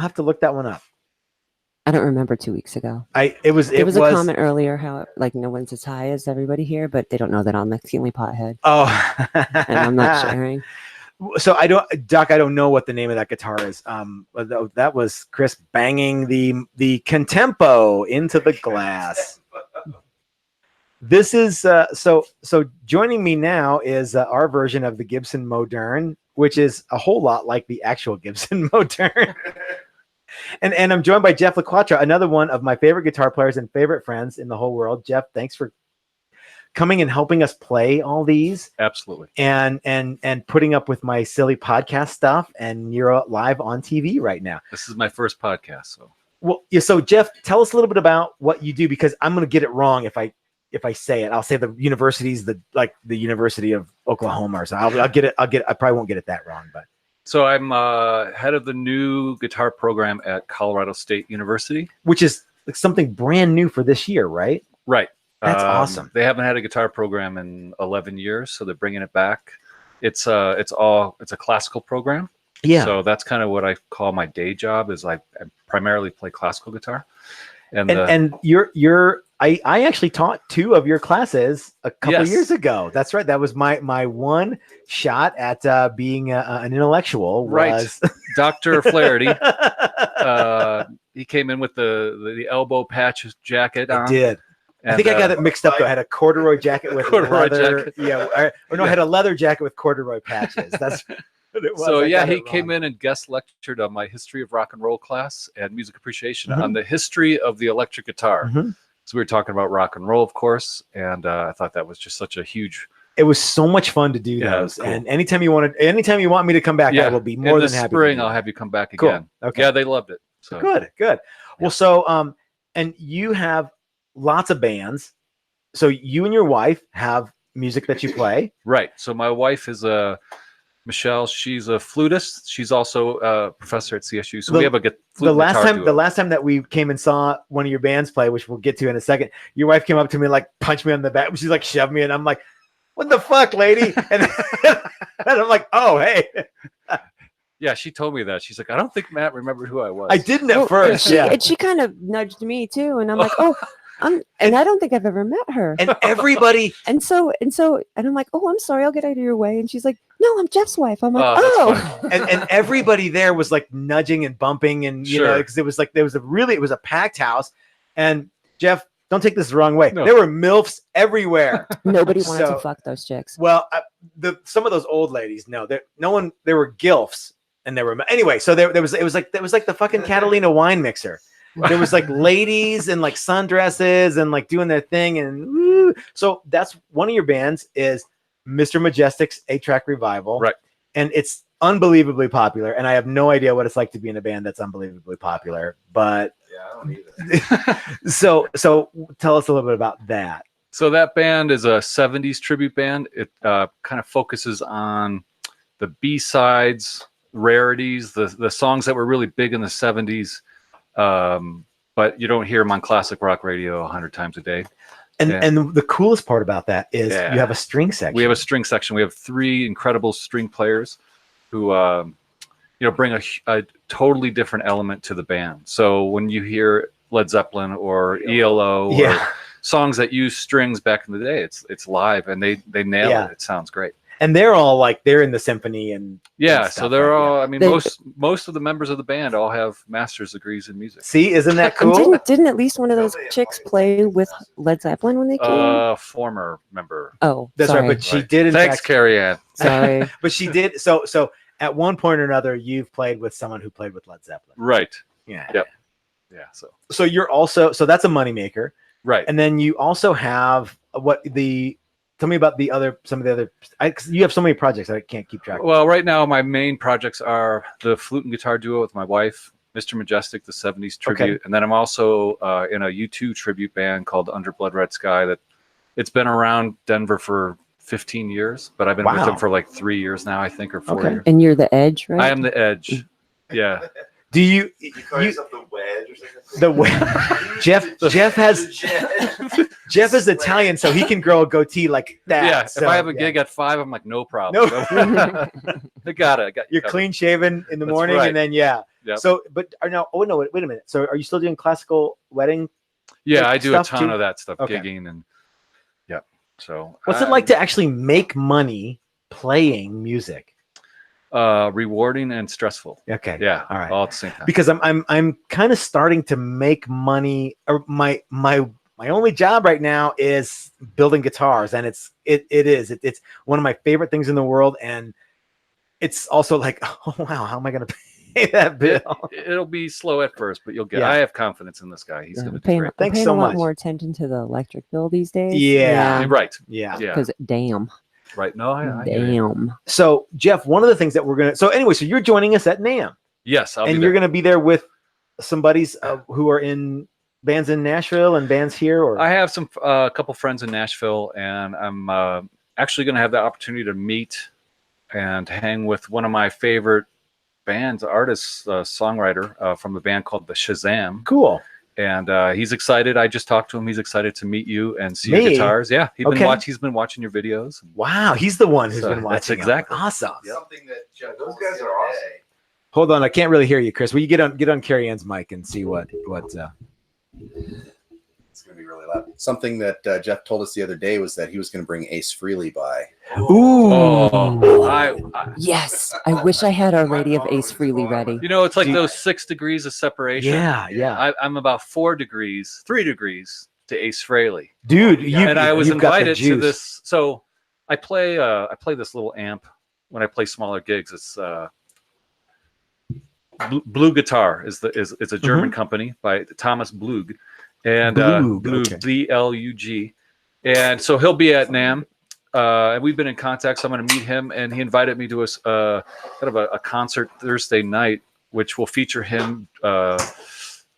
S4: don't remember 2 weeks ago.
S2: It was
S4: There was a comment earlier how like no one's as high as everybody here, but they don't know that I'm the only pothead,
S2: Oh,
S4: and I'm not sharing.
S2: So I don't know what the name of that guitar is. But that was Chris banging the Contempo into the glass. This is so joining me now is our version of the Gibson Modern, which is a whole lot like the actual Gibson Modern. And I'm joined by Jeff LaQuatra, another one of my favorite guitar players and favorite friends in the whole world. Jeff, thanks for coming and helping us play all these.
S6: Absolutely.
S2: And putting up with my silly podcast stuff, and you're live on TV right now.
S6: This is my first podcast, so
S2: Well, yeah, so Jeff, tell us a little bit about what you do, because I'm going to get it wrong if I say it. I'll say the university's the University of Oklahoma or something. I'll get it. I probably won't get it that wrong, but
S6: So I'm head of the new guitar program at Colorado State University.
S2: Which is like something brand new for this year, right?
S6: Right.
S2: That's awesome.
S6: They haven't had a guitar program in 11 years, so they're bringing it back. It's a classical program.
S2: Yeah.
S6: So that's kind of what I call my day job. Is I primarily play classical guitar. And I actually taught 2 of your classes a couple years ago. That's right. That was my one shot at being an intellectual. Was... Right. Dr. Flaherty. He came in with the elbow patch jacket on.
S2: I did.
S6: And,
S2: I think I got it mixed up. Though. I had a corduroy jacket with leather.
S6: Jacket.
S2: Yeah. Or no, I had a leather jacket with corduroy patches. That's what it was.
S6: So yeah, he came in and guest lectured on my history of rock and roll class and music appreciation on the history of the electric guitar. So we were talking about rock and roll, of course, and I thought that was just such a huge.
S2: It was so much fun to do those. Cool. And anytime you want me to come back, I will be more than happy.
S6: In the spring, I'll have you come back again.
S2: Cool. Okay.
S6: Yeah, they loved it. So
S2: good. Yeah. Well, so and you have lots of bands. So you and your wife have music that you play.
S6: Right. So my wife is Michelle. She's a flutist. She's also a professor at CSU. So we have a flute
S2: the
S6: guitar
S2: last time that we came and saw one of your bands play, which we'll get to in a second, your wife came up to me, like punched me on the back. She's like shoved me, and I'm like, "What the fuck, lady?" And I'm like, "Oh, hey."
S6: Yeah, she told me that. She's like, "I don't think Matt remembered who I was."
S2: I didn't at first.
S4: And she kind of nudged me too, and I'm like, "Oh." And I don't think I've ever met her.
S2: And everybody.
S4: And I'm like, "Oh, I'm sorry, I'll get out of your way." And she's like, "No, I'm Jeff's wife." I'm like, "Oh."
S2: And everybody there was like nudging and bumping, and you know, because it was a packed house. And Jeff, don't take this the wrong way. No. There were MILFs everywhere.
S4: Nobody wanted to fuck those chicks.
S2: Well, some of those old ladies, there were gilfs, and there were anyway. So it was like the fucking Catalina wine mixer. There was like ladies and like sundresses and like doing their thing, and woo. So that's one of your bands is Mr. Majestic's 8-track revival,
S6: right?
S2: And it's unbelievably popular, and I have no idea what it's like to be in a band that's unbelievably popular. But
S1: yeah, I don't either.
S2: so tell us a little bit about that.
S6: So that band is a 70s tribute band. It kind of focuses on the B-sides, rarities, the songs that were really big in the 70s. But you don't hear them on classic rock radio 100 times a day.
S2: And the coolest part about that is you have a string section.
S6: We have a string section. We have 3 incredible string players who, bring a totally different element to the band. So when you hear Led Zeppelin or ELO or songs that use strings back in the day, it's live, and they nail it. It sounds great.
S2: And they're all like they're in the symphony and
S6: so they're all. I mean, most of the members of the band all have master's degrees in music.
S2: See, isn't that cool?
S4: Didn't at least one of those chicks play with Led Zeppelin when they came?
S6: Former member.
S4: Oh,
S2: that's
S4: sorry.
S2: right. But she did.
S6: Thanks, Carrie Ann.
S4: Sorry,
S2: but she did. So at one point or another, you've played with someone who played with Led Zeppelin.
S6: Right.
S2: Yeah.
S6: Yep. Yeah.
S2: So you're also that's a moneymaker.
S6: Right.
S2: And then you also have tell me about some of the other. You have so many projects I can't keep track of.
S6: Well, right now my main projects are the flute and guitar duo with my wife, Mr. Majestic, the 70s tribute, and then I'm also in a U2 tribute band called Under Blood Red Sky. It's been around Denver for 15 years, but I've been with them for like 3 years now, I think, or 4 years.
S4: And you're the Edge, right?
S6: I am the Edge. Yeah.
S2: Do you
S1: call yourself the Wedge or something?
S2: The Wedge. Jeff is Italian, so he can grow a goatee like that.
S6: Yeah.
S2: So,
S6: if I have a gig at 5, I'm like, no problem.
S2: No.
S6: I got it.
S2: You're clean shaven in the morning, and then Yep. So, but now, wait a minute. So, are you still doing classical wedding?
S6: Yeah, I do a ton
S2: too?
S6: of that stuff, gigging and So,
S2: what's it like to actually make money playing music?
S6: Rewarding and stressful.
S2: Okay.
S6: Yeah.
S2: All right.
S6: All at the same time.
S2: Because I'm kind of starting to make money, or my only job right now is building guitars, and it's one of my favorite things in the world, and it's also like, oh wow, how am I going to pay that bill?
S6: It'll be slow at first, but you'll get. I have confidence in this guy. He's going to do great.
S2: Thanks
S4: so
S2: so
S4: much. A
S2: much.
S4: lot more attention to the electric bill these days.
S2: Yeah.
S6: Right.
S2: Yeah.
S4: Because damn.
S6: Right. No, I
S4: damn.
S2: So Jeff, one of the things that we're gonna. So anyway, so you're joining us at NAMM.
S6: Yes,
S2: and you're gonna be there with some buddies who are in bands in Nashville and bands here. Or
S6: I have some a couple friends in Nashville, and I'm actually gonna have the opportunity to meet and hang with one of my favorite band artist, songwriter from a band called the Shazam.
S2: Cool.
S6: And he's excited. I just talked to him. He's excited to meet you and see
S2: Me?
S6: your guitars. Yeah, he's been watching your videos.
S2: Wow, he's the one who's
S6: So
S2: been watching.
S6: that's exactly.
S2: Awesome.
S1: Something that Jeff
S5: Those
S1: told
S5: guys
S1: us the
S5: are
S1: other
S5: awesome.
S1: day.
S2: Hold on, I can't really hear you, Chris. Will you get on Carrie Ann's mic and see what?
S1: It's going to be really loud. Something that Jeff told us the other day was that he was going to bring Ace Frehley by.
S2: Ooh.
S6: Oh,
S4: Yes, I wish I had Our Lady of Ace Frehley ready.
S6: you know, it's like
S2: Do you-
S6: those 6 degrees of separation.
S2: Yeah.
S6: I'm about 3 degrees to Ace Frehley.
S2: Dude,
S6: And I was
S2: you've got the
S6: invited to
S2: juice.
S6: this. So I play this little amp when I play smaller gigs. It's Blue Guitar is a German company by Thomas Blug, and
S2: Blug, okay.
S6: Blug, and so he'll be at NAMM, and we've been in contact. So I'm going to meet him, and he invited me to kind of a concert Thursday night, which will feature him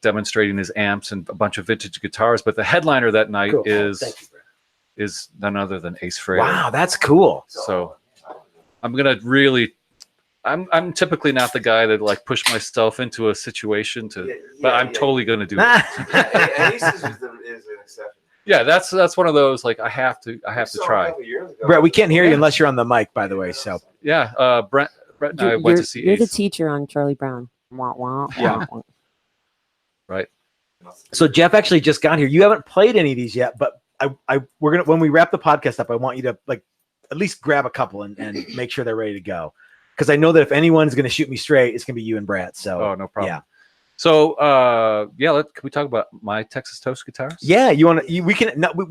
S6: demonstrating his amps and a bunch of vintage guitars. But the headliner that night
S2: Cool. Thank you, Brad.
S6: is none other than Ace Frehley.
S2: Wow, that's cool.
S6: So I'm gonna really. I'm typically not the guy that like push myself into a situation but I'm totally gonna do it.
S5: Ace is an exception.
S6: Yeah, that's one of those like I have to try.
S2: Brett, we can't hear you unless you're on the mic, by the way. So
S6: Yeah, Brett and I went to see
S4: You're the
S6: Ace.
S4: teacher on Charlie Brown. Wah, wah,
S6: Yeah.
S4: wah.
S6: Right.
S2: So Jeff actually just got here. You haven't played any of these yet, but we're gonna when we wrap the podcast up, I want you to like at least grab a couple and make sure they're ready to go. Because I know that if anyone's going to shoot me straight, it's going to be you and Brett. So,
S6: Oh, no problem.
S2: Yeah,
S6: So, can we talk about my Texas Toast guitars?
S2: yeah. We can not
S6: Where-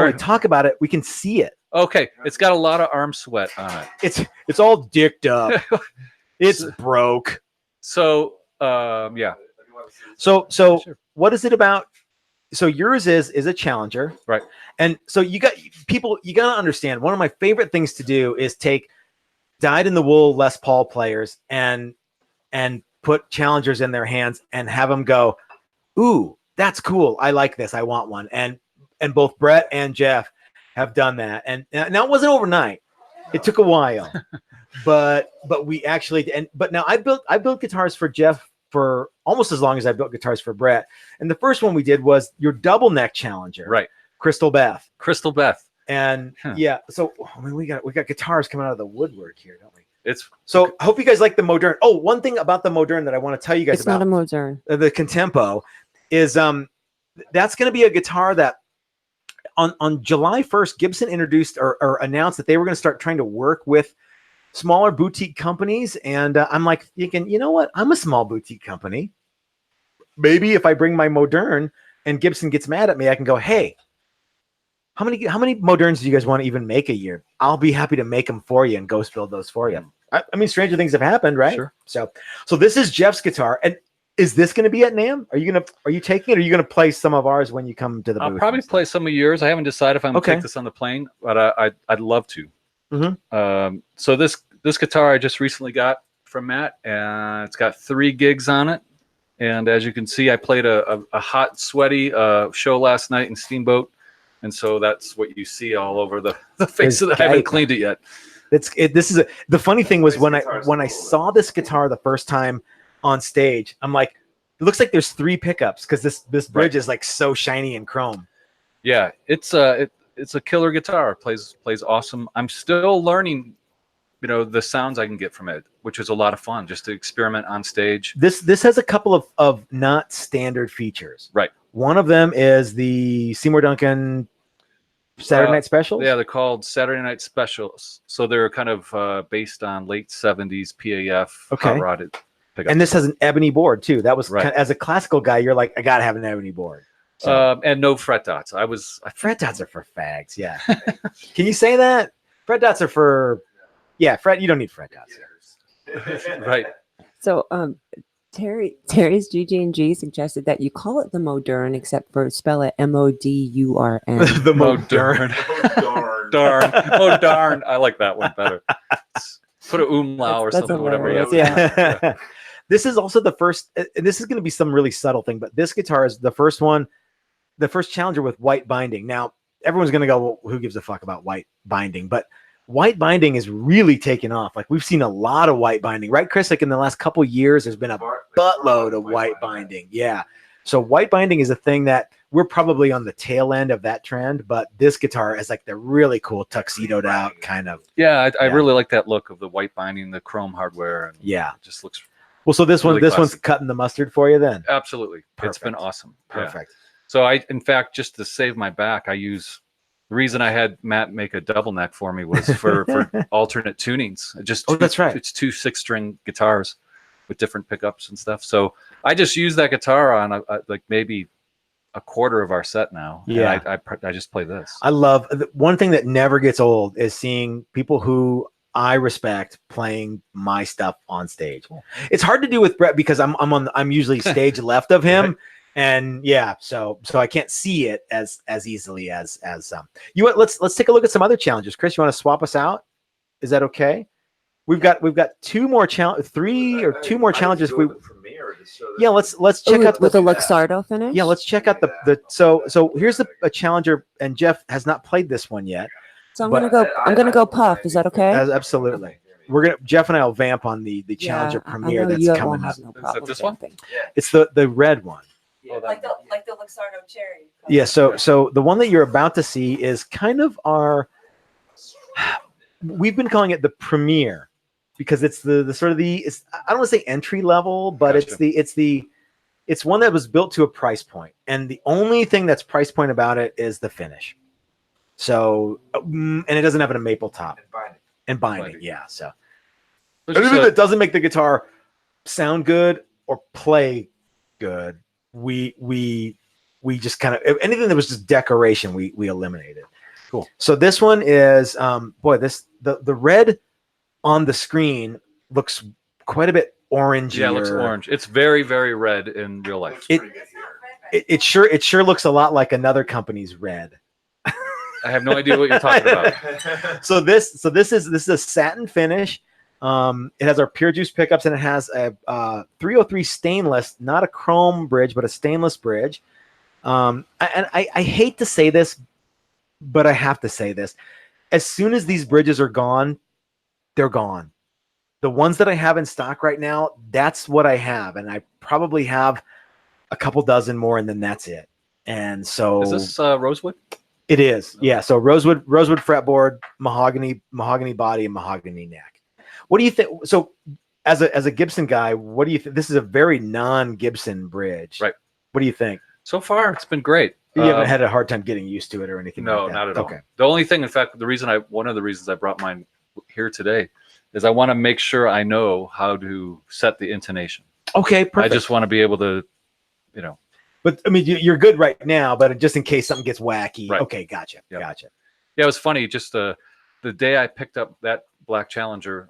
S2: only talk about it, we can see it.
S6: Okay, it's got a lot of arm sweat on it.
S2: It's all dicked up. It's
S6: So-
S2: broke.
S6: So, yeah.
S2: So
S6: Sure.
S2: what is it about? So yours is a Challenger,
S6: Right.
S2: And so you got to understand. One of my favorite things to do is take dyed-in-the-wool Les Paul players and put Challengers in their hands and have them go, ooh, that's cool. I like this. I want one. And both Brett and Jeff have done that. And now it wasn't overnight. It took a while, but we actually, but now I built guitars for Jeff for almost as long as I built guitars for Brett. And the first one we did was your double neck Challenger,
S6: Right.
S2: Crystal Beth.
S6: Crystal Beth.
S2: And yeah, so I mean, we got guitars coming out of the woodwork here, don't we?
S6: It's
S2: So I hope you guys like the Modern. Oh, one thing about the Modern that I want to tell you guys
S4: It's not
S2: about
S4: a Modern.
S2: the Contempo is that's going to be a guitar that on July 1st, Gibson introduced or announced that they were going to start trying to work with smaller boutique companies. And I'm like thinking, you know what? I'm a small boutique company. Maybe if I bring my Modern and Gibson gets mad at me, I can go, hey, how many Moderns do you guys want to even make a year? I'll be happy to make them for you and ghost build those for you. I mean, stranger things have happened, right?
S6: Sure.
S2: So this is Jeff's guitar. And is this going to be at NAMM? Are you taking it? Or are you going to play some of ours when you come to the booth?
S6: I'll probably play some of yours. I haven't decided if I'm gonna
S2: Okay.
S6: take this on the plane, but I'd love to.
S2: Mhm.
S6: So this guitar I just recently got from Matt, and it's got 3 gigs on it. And as you can see, I played a hot, sweaty show last night in Steamboat, and so that's what you see all over the face of it. I haven't cleaned it yet.
S2: The funny thing was when
S5: guitar is
S2: I
S5: cool.
S2: saw this guitar the first time on stage, I'm like, it looks like there's 3 pickups because this bridge is like so shiny and chrome.
S6: Yeah, it's a killer guitar. Plays awesome. I'm still learning, the sounds I can get from it, which is a lot of fun just to experiment on stage.
S2: This has a couple of not standard features.
S6: Right.
S2: One of them is the Seymour Duncan Saturday Night Specials.
S6: Yeah, they're called Saturday Night Specials. So they're kind of based on late 70s PAF
S2: Okay.
S6: hot rodded pickups.
S2: And this has an ebony board too. That was
S6: Right.
S2: as a classical guy, you're like, I gotta have an ebony board. So,
S6: and no fret dots.
S2: fret dots are for fags. Yeah. Can you say that? Fret dots are for. Yeah, fret. You don't need fret dots.
S6: right.
S4: So Terry's GG&G suggested that you call it the Modern, except for spell it Modurn.
S2: The
S6: Oh,
S2: Modern.
S5: Darn.
S6: Darn. Oh, darn. I like that one better. Put a umlau or
S4: That's
S6: something, whatever.
S4: hilarious.
S2: Yeah. This is also the first. This is going to be some really subtle thing, but this guitar is the first one, the first Challenger with white binding. Now everyone's going to go, well, who gives a fuck about white binding? But white binding is really taken off. Like we've seen a lot of white binding, right, Chris? Like in the last couple years, there's been a buttload of white binding. Yeah. So white binding is a thing that we're probably on the tail end of that trend, but this guitar is like the really cool tuxedoed out kind of.
S6: Yeah, I really like that look of the white binding, the chrome hardware. And
S2: yeah.
S6: It just looks
S2: well. So this
S6: really
S2: one's
S6: classy.
S2: cutting the mustard for you then.
S6: Absolutely.
S2: Perfect.
S6: It's been awesome.
S2: Perfect.
S6: Yeah. So in fact, just to save my back, the reason I had Matt make a double neck for me was for alternate tunings.
S2: That's right.
S6: It's 2 6-string guitars with different pickups and stuff. So I just use that guitar on like maybe a quarter of our set now.
S2: Yeah.
S6: And I just play this.
S2: I love one thing that never gets old is seeing people who I respect playing my stuff on stage. It's hard to do with Brett because I'm usually stage left of him.
S6: Right.
S2: And yeah, so I can't see it as easily as you. Let's take a look at some other challenges. Chris, you want to swap us out? Is that okay? We've got 2 more three or 2 more challenges. Yeah, let's check out
S4: with the Luxardo finish.
S2: Yeah, let's check out the so here's a challenger, and Jeff has not played this one yet.
S4: So I'm gonna go puff. Is that okay?
S2: Absolutely. Jeff and I will vamp on the challenger premiere that's coming up.
S4: No
S6: Is it this one?
S2: It's the red one.
S7: Yeah, like the Luxardo cherry.
S2: Yeah, so the one that you're about to see is kind of we've been calling it the premiere because it's the sort of I don't want to say entry level, but
S6: Gotcha.
S2: it's one that was built to a price point, and the only thing that's price point about it is the finish. So and it doesn't have a maple top and binding. Yeah, so anything that doesn't make the guitar sound good or play good, we just kind of anything that was just decoration we eliminated. Cool. So this one is the red on the screen looks quite a bit orangey.
S6: Yeah, it looks orange. It's very, very red in real life.
S2: It sure looks a lot like another company's red.
S6: I have no idea what you're talking about.
S2: So this is a satin finish. It has our Pure Juice pickups, and it has a 303 stainless, not a chrome bridge, but a stainless bridge. And I hate to say this, but I have to say this. As soon as these bridges are gone, they're gone. The ones that I have in stock right now, that's what I have. And I probably have a couple dozen more, and then that's it. And so
S6: is this rosewood?
S2: It is. Yeah. So rosewood fretboard, mahogany body, and mahogany neck. What do you think? So as a Gibson guy, what do you think? This is a very non-Gibson bridge.
S6: Right.
S2: What do you think?
S6: So far, it's been great.
S2: You haven't had a hard time getting used to it or anything
S6: No,
S2: like that?
S6: not at all.
S2: Okay.
S6: The only thing, in fact, one of the reasons I brought mine here today is I want to make sure I know how to set the intonation.
S2: Okay, perfect.
S6: I just want to be able to,
S2: But I mean, you're good right now, but just in case something gets wacky.
S6: Right.
S2: Okay, gotcha.
S6: Yep.
S2: Gotcha.
S6: Yeah, it was funny. Just the day I picked up that black Challenger,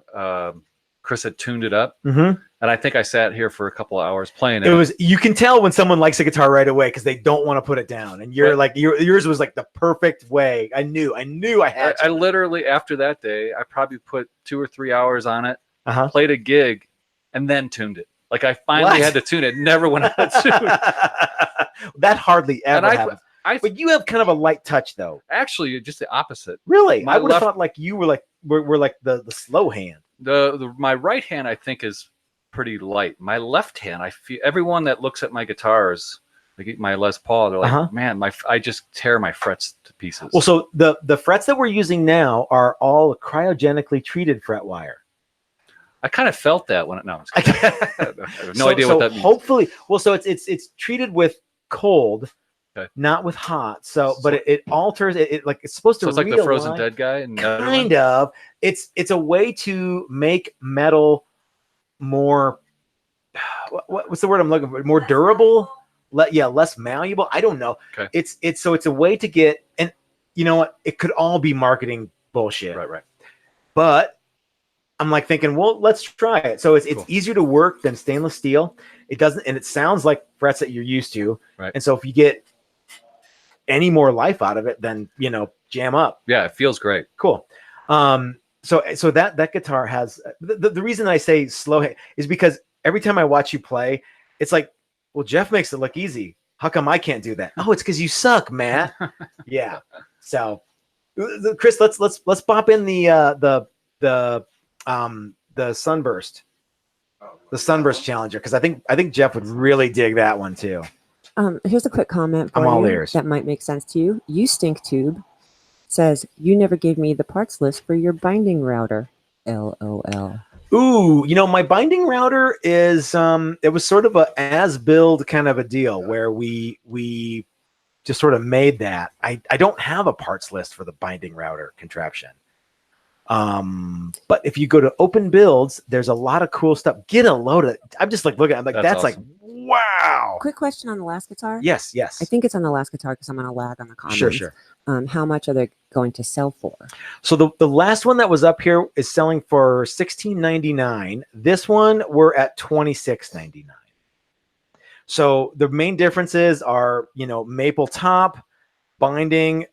S6: Chris had tuned it up,
S2: Mm-hmm.
S6: and I think I sat here for a couple of hours playing it.
S2: It was, you can tell when someone likes a guitar right away because they don't want to put it down, and you're
S6: Right.
S2: like yours was like the perfect way. I knew I had.
S6: I literally, after that day, I probably put 2 or 3 hours on it,
S2: Uh-huh.
S6: played a gig, and then tuned it. Like I finally
S2: What?
S6: had to tune it. Never went out of tune.
S2: That hardly ever
S6: And
S2: happens. But you have kind of a light touch, though.
S6: actually just the opposite.
S2: Really,
S6: My
S2: I would have
S6: left-
S2: thought like you were like we're like the slow hand.
S6: My right hand, I think, is pretty light. My left hand, I feel everyone that looks at my guitars, like my Les Paul, they're like,
S2: Uh-huh.
S6: man, I just tear my frets to pieces.
S2: Well, so the frets that we're using now are all cryogenically treated fret wire.
S6: I kind of felt that when no, I have no idea what that means.
S2: Hopefully, well, so it's treated with cold,
S6: Okay.
S2: not with hot. So, but it alters it like it's supposed to.
S6: So it's like the Frozen
S2: realign.
S6: Dead guy, and
S2: Kind of. It's a way to make metal more. What's the word I'm looking for? More durable. Less malleable. I don't know.
S6: Okay.
S2: It's a way to get, and you know what? It could all be marketing bullshit.
S6: Right.
S2: But I'm like thinking, well, let's try it. So it's
S6: Cool.
S2: easier to work than stainless steel. It doesn't, and it sounds like frets that you're used to.
S6: Right.
S2: And so if you get any more life out of it, then jam up.
S6: Yeah, it feels great.
S2: Cool. So that guitar has the reason I say slow is because every time I watch you play, it's like, well, Jeff makes it look easy. How come I can't do that? Oh, it's because you suck, Matt. Yeah. So Chris, let's pop in the Sunburst, the Sunburst Challenger, because I think Jeff would really dig that one too.
S4: Here's a quick comment for
S2: I'm all
S4: you
S2: ears.
S4: that might make sense to you. You Stink Tube says, you never gave me the parts list for your binding router. LOL.
S2: Ooh, my binding router is it was sort of a as-build kind of a deal where we just sort of made that. I don't have a parts list for the binding router contraption. But if you go to open builds, there's a lot of cool stuff. Get a load of it. I'm just like looking, I'm like, that's
S6: awesome.
S2: like, wow.
S4: Quick question on the last guitar.
S2: Yes.
S4: I think it's on the last guitar because I'm going to lag on the comments.
S2: Sure.
S4: How much are they going to sell for?
S2: So the last one that was up here is selling for $16.99. This one we're at $26.99. So the main differences are, maple top, binding,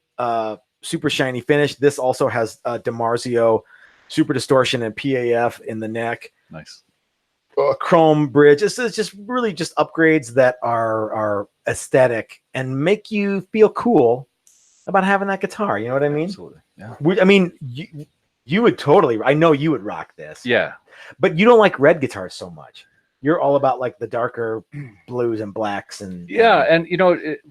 S2: super shiny finish. This also has DiMarzio super distortion and PAF in the neck.
S6: Nice.
S2: Chrome bridge. This is just really just upgrades that are aesthetic and make you feel cool about having that guitar. You know what I mean?
S6: Absolutely. Yeah.
S2: I mean, you would totally. I know you would rock this.
S6: Yeah.
S2: But you don't like red guitars so much. You're all about like the darker blues and blacks and
S6: and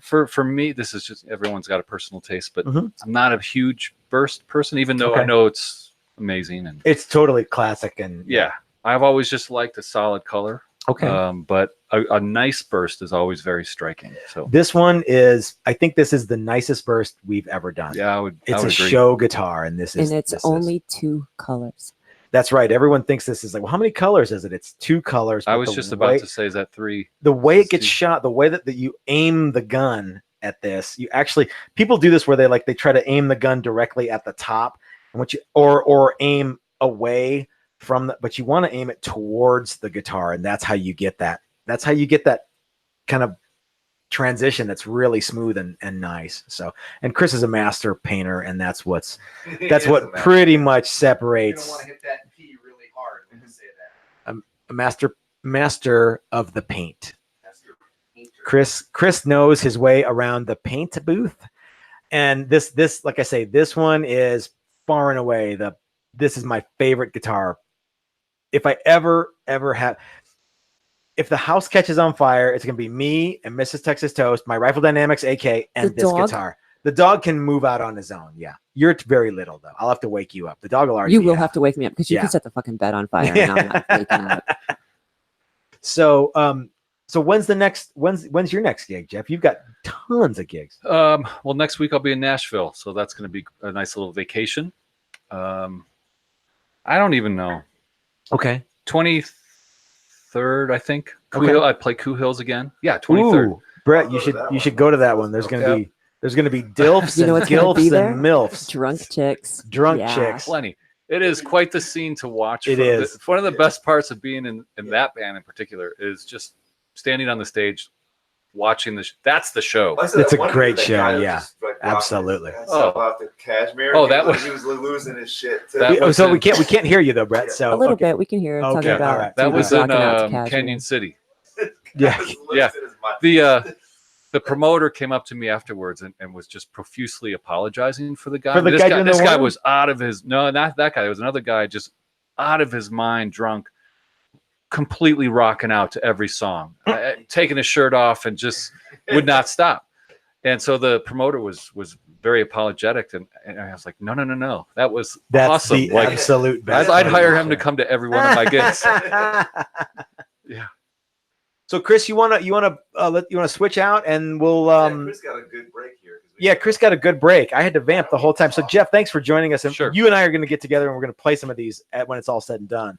S6: for me, this is just everyone's got a personal taste, but I'm not a huge burst person, even though I know it's amazing and
S2: it's totally classic and
S6: I've always just liked a solid color.
S2: Okay.
S6: But a nice burst is always very striking. So
S2: this one is, I think this is the nicest burst we've ever done.
S6: Yeah,
S2: it's a
S6: agree.
S2: show guitar, and it's
S4: only 2 colors.
S2: That's right. Everyone thinks this is like, well, how many colors is it? It's 2 colors.
S6: I was just about to say, is that 3?
S2: The way it gets shot, the way that you aim the gun at this, people do this where they try to aim the gun directly at the top, and or aim away from but you want to aim it towards the guitar, and that's how you get that. That's how you get that kind of transition that's really smooth and nice. So, and Chris is a master painter, and that's what pretty much separates.
S1: You don't want to hit that P really hard when you say that.
S2: A master of the paint. Chris knows his way around the paint booth, and this like I say, this one is far and away this is my favorite guitar. If I ever have. If the house catches on fire, it's going to be me and Mrs. Texas Toast, my Rifle Dynamics AK, and this guitar. The dog can move out on his own. Yeah. You're very little, though. I'll have to wake you up. The dog will already
S4: You will have to wake me up because you can set the fucking bed on fire and I'm not waking up.
S2: So when's your next gig, Jeff? You've got tons of gigs.
S6: Well, next week I'll be in Nashville, so that's going to be a nice little vacation. I don't even know.
S2: Okay.
S6: 23rd, I think. I play Coo Hills again. Yeah, 23rd.
S2: Ooh, Brett, you should go to that one. There's gonna be dilfs and gilfs and milfs,
S4: drunk chicks,
S2: chicks,
S6: plenty. It is quite the scene to watch.
S2: It is.
S6: One of the best parts of being in that band in particular is just standing on the stage, watching that's the show.
S2: It's a great show. Yeah, absolutely.
S5: Off the Cashmere.
S6: That was
S5: he was losing his shit.
S2: So we can't hear you though, Brett. So
S4: a little bit we can hear talking about.
S2: Right.
S6: That was in Canyon City.
S2: Yeah.
S6: The promoter came up to me afterwards and was just profusely apologizing for the guy.
S2: For the guy
S6: this guy was out of his not that guy. There was another guy just out of his mind, drunk, completely rocking out to every song, taking his shirt off and just would not stop. And so the promoter was very apologetic, and I was like, no, that's awesome.
S2: The absolute best.
S6: I'd hire him to come to every one of my gigs. Yeah.
S2: So Chris, you wanna switch out, and we'll
S5: Chris got a good break here.
S2: Yeah, Chris got a good break. I had to vamp the whole time. So Jeff, thanks for joining us. And
S6: sure.
S2: You and I are going to get together, and we're going to play some of these when it's all said and done.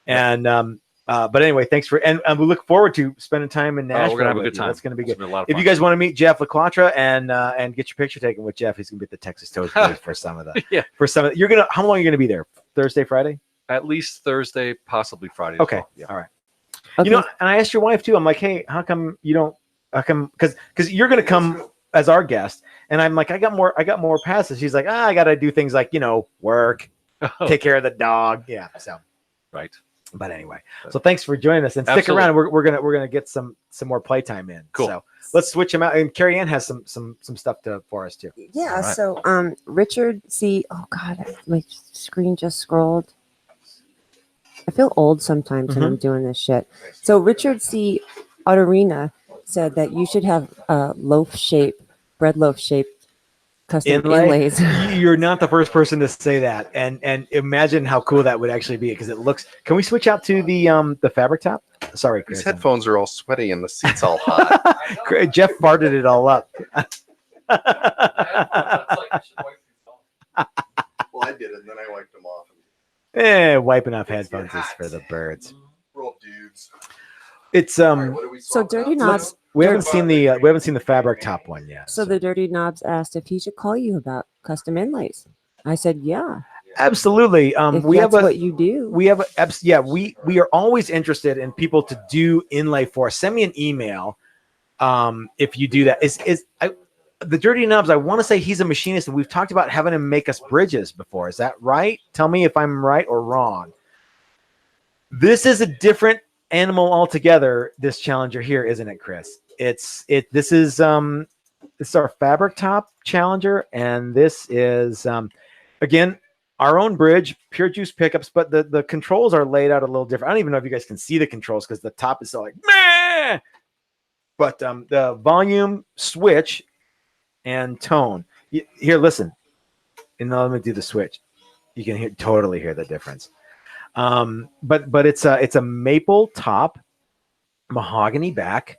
S2: And but anyway, thanks and we look forward to spending time in Nashville.
S6: We're gonna have a good time.
S2: That's going to be good.
S6: It's gonna be a lot of
S2: if
S6: fun.
S2: you guys want to meet Jeff LaQuatra and get your picture taken with Jeff, he's going to be at the Texas Toast booth for some of the.
S6: Yeah.
S2: For some of how long are you going to be there? Thursday, Friday?
S6: At least Thursday, possibly Friday.
S2: Okay.
S6: Yeah.
S2: All right.
S4: Okay.
S2: And I asked your wife too. I'm like, hey, how come you don't? How come? Because you're going to come as our guest, and I'm like, I got more passes. She's like, I got to do things like work, take care of the dog. Yeah. So.
S6: Right.
S2: But anyway, so thanks for joining us, and stick
S3: Absolutely.
S2: around. We're gonna get some more playtime in.
S3: Cool.
S2: So let's switch them out. And Carrie Ann has some stuff for us too.
S4: Yeah.
S5: All right.
S4: So Richard C. Oh God, my screen just scrolled. I feel old sometimes when I'm doing this shit. So Richard C. Autorina said that you should have bread loaf shape custom inlays.
S2: You're not the first person to say that, and imagine how cool that would actually be, because it looks. Can we switch out to the fabric top? Sorry, Chris.
S3: These headphones are all sweaty and the seat's all hot.
S2: Jeff farted it all up.
S1: Well, I did it, and then I wiped them off.
S2: Wiping off headphones is for the birds.
S1: We're all dudes.
S2: It's
S1: All right, what do we
S4: So
S1: swap
S4: Dirty
S1: out?
S4: Knobs.
S2: we haven't seen the fabric top one yet.
S4: So the Dirty Knobs asked if he should call you about custom inlays. I said, yeah.
S2: Absolutely.
S4: If
S2: We
S4: that's
S2: have
S4: what you do.
S2: we are always interested in people to do inlay for us. Send me an email if you do that. The Dirty Knobs, I want to say he's a machinist, and we've talked about having him make us bridges before. Is that right? Tell me if I'm right or wrong. This is a different animal altogether, this Challenger here, isn't it, Chris? This is our fabric top Challenger, and this is again our own bridge, pure juice pickups, but the controls are laid out a little different. I don't even know if you guys can see the controls because the top is so like meh! But the volume, switch, and tone. Here, listen. And now let me do the switch. You can totally hear the difference. But it's a maple top, mahogany back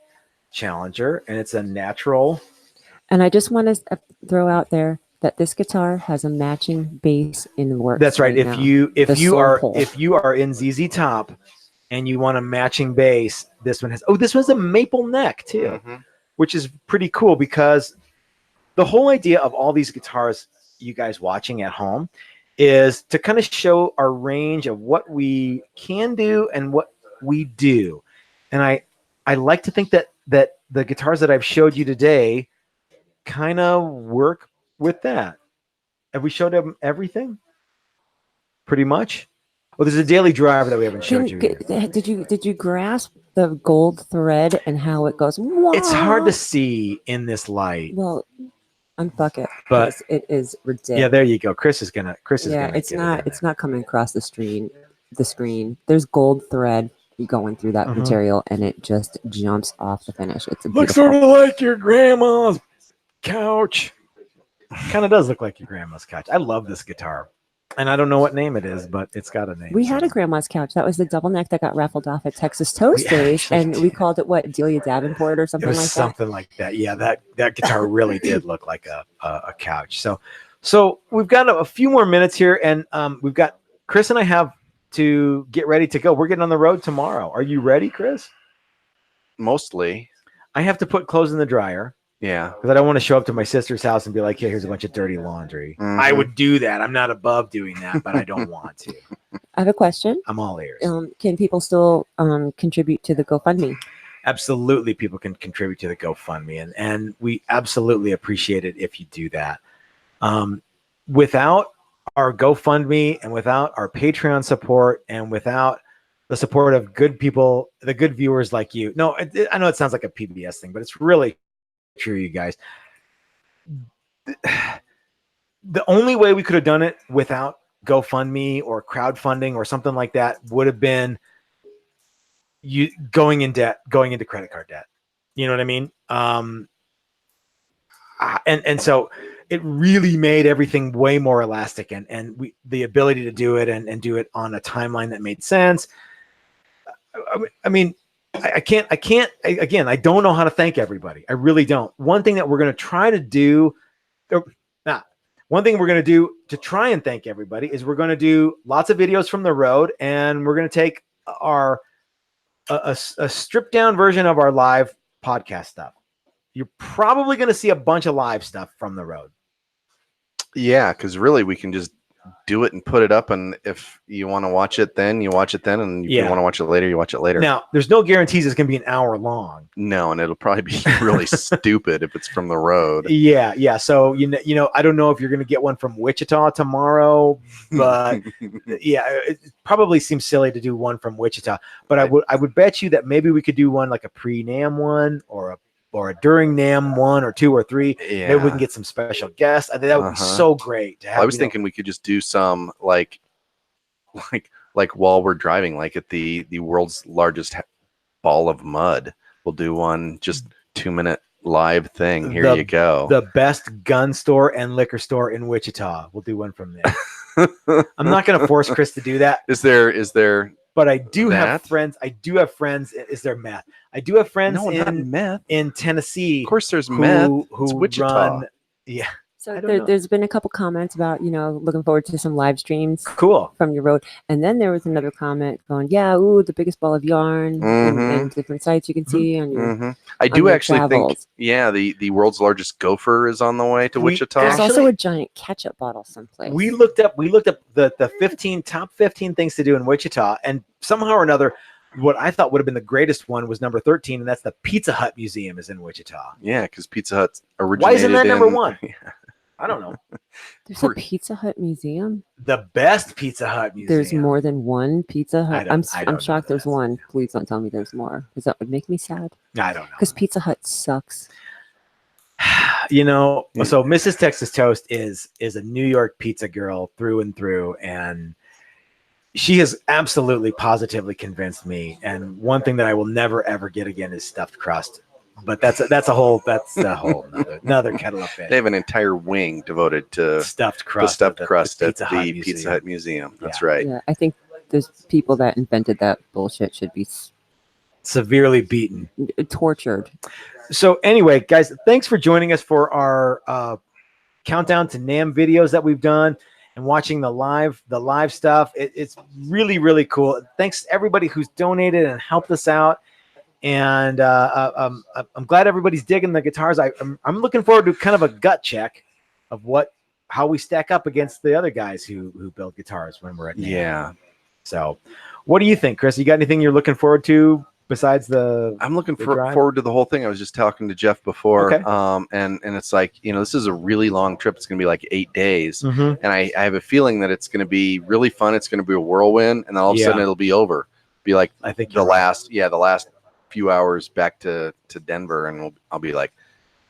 S2: Challenger, and it's a natural.
S4: And I just want to throw out there that this guitar has a matching bass in the works.
S2: That's right.
S4: now.
S2: If you are in ZZ Top and you want a matching bass, this one has. Oh, this one's a maple neck too, which is pretty cool, because the whole idea of all these guitars, you guys watching at home, is to kind of show our range of what we can do and what we do. And I like to think that the guitars that I've showed you today kind of work with that. Have we showed them everything? Pretty much. Well, there's a daily driver that we haven't showed you yet.
S4: Did you grasp the gold thread and how it goes?
S2: It's hard to see in this light.
S4: Well, unfuck it.
S2: But
S4: it is ridiculous.
S2: yeah, there you go. Chris is gonna.
S4: It's not coming across the screen. There's gold thread going through that material, and it just jumps off the finish. It's
S2: looks sort of like your grandma's couch. Kind of does look like your grandma's couch. I love this guitar, and I don't know what name it is, but it's got a name.
S4: We had a grandma's couch. That was the double neck that got raffled off at Texas Toast Days, and we called it what, Delia Davenport or something
S2: It was
S4: like
S2: something like that. Yeah, that guitar really did look like a couch. So we've got a few more minutes here, and we've got Chris and I have to get ready to go. We're getting on the road tomorrow. Are you ready, Chris?
S3: Mostly.
S2: I have to put clothes in the dryer.
S3: Yeah.
S2: Because I don't want to show up to my sister's house and be like, here's a bunch of dirty laundry. I would do that. I'm not above doing that, but I don't want to.
S4: I have a question.
S2: I'm all ears.
S4: Can people still contribute to the GoFundMe?
S2: Absolutely, people can contribute to the GoFundMe, and we absolutely appreciate it if you do that. Without our GoFundMe and without our Patreon support and without the support of good people, the good viewers like you. No, I know it sounds like a PBS thing, but it's really true, you guys. The only way we could have done it without GoFundMe or crowdfunding or something like that would have been you going into credit card debt. You know what I mean? And so it really made everything way more elastic, and the ability to do it and do it on a timeline that made sense. I mean, I can't, again, I don't know how to thank everybody. I really don't. One thing that we're going to try to do, one thing we're going to do to try and thank everybody is we're going to do lots of videos from the road, and we're going to take a stripped down version of our live podcast stuff. You're probably going to see a bunch of live stuff from the road.
S3: Yeah, because really we can just do it and put it up, and if you want to watch it then, you watch it then, and if you want to watch it later, you watch it later.
S2: Now, there's no guarantees it's going to be an hour long.
S3: No, and it'll probably be really stupid if it's from the road.
S2: Yeah. So you know, I don't know if you're going to get one from Wichita tomorrow, but yeah, it probably seems silly to do one from Wichita. But I would bet you that maybe we could do one like a pre-NAMM one or a during NAMM 1 or 2 or 3.
S3: Yeah.
S2: Maybe we can get some special guests. I think that would be so great to have.
S3: I was thinking we could just do some like while we're driving, like at the world's largest ball of mud. We'll do one just 2-minute live thing. Here you go.
S2: The best gun store and liquor store in Wichita. We'll do one from there. I'm not going to force Chris to do that.
S3: Is there?
S2: But I do have friends. Is there meth? I do have friends in Tennessee.
S3: Of course, there's meth.
S2: Who
S3: Wichita.
S2: Yeah.
S4: So there's been a couple comments about, looking forward to some live streams.
S2: Cool.
S4: From your road. And then there was another comment going, the biggest ball of yarn and different sites you can see on your
S3: I do actually
S4: travels.
S3: think, the world's largest gopher is on the way to Wichita.
S4: There's also a giant ketchup bottle someplace.
S2: We looked up the top 15 things to do in Wichita, and somehow or another, what I thought would have been the greatest one was number 13, and that's the Pizza Hut Museum is in Wichita.
S3: Yeah, because Pizza Hut originated.
S2: Why isn't that number 1? Yeah. I don't know.
S4: There's a Pizza Hut museum.
S2: The best Pizza Hut museum.
S4: There's more than one Pizza Hut. I'm shocked there's
S2: that.
S4: One. Please don't tell me there's more, because that would make me sad.
S2: I don't know.
S4: Because Pizza Hut sucks.
S2: So Mrs. Texas Toast is a New York pizza girl through and through, and she has absolutely positively convinced me. And one thing that I will never ever get again is stuffed crust. But that's a whole another kettle of fish.
S3: They have an entire wing devoted to
S2: stuffed crust
S3: at the Pizza Hut Museum. That's right.
S4: Yeah, I think those people that invented that bullshit should be
S2: severely beaten,
S4: tortured.
S2: So anyway, guys, thanks for joining us for our countdown to NAMM videos that we've done and watching the live stuff. It's really, really cool. Thanks to everybody who's donated and helped us out. And I'm glad everybody's digging the guitars. I'm looking forward to kind of a gut check of how we stack up against the other guys who build guitars when we're at NAMM.
S3: Yeah.
S2: So, what do you think, Chris? You got anything you're looking forward to besides the?
S3: I'm looking forward to the whole thing. I was just talking to Jeff before, and it's like, this is a really long trip. It's going to be like 8 days, and I have a feeling that it's going to be really fun. It's going to be a whirlwind, and then all of a sudden it'll be over. Be like,
S2: I think
S3: the last few hours back to Denver, and I'll be like,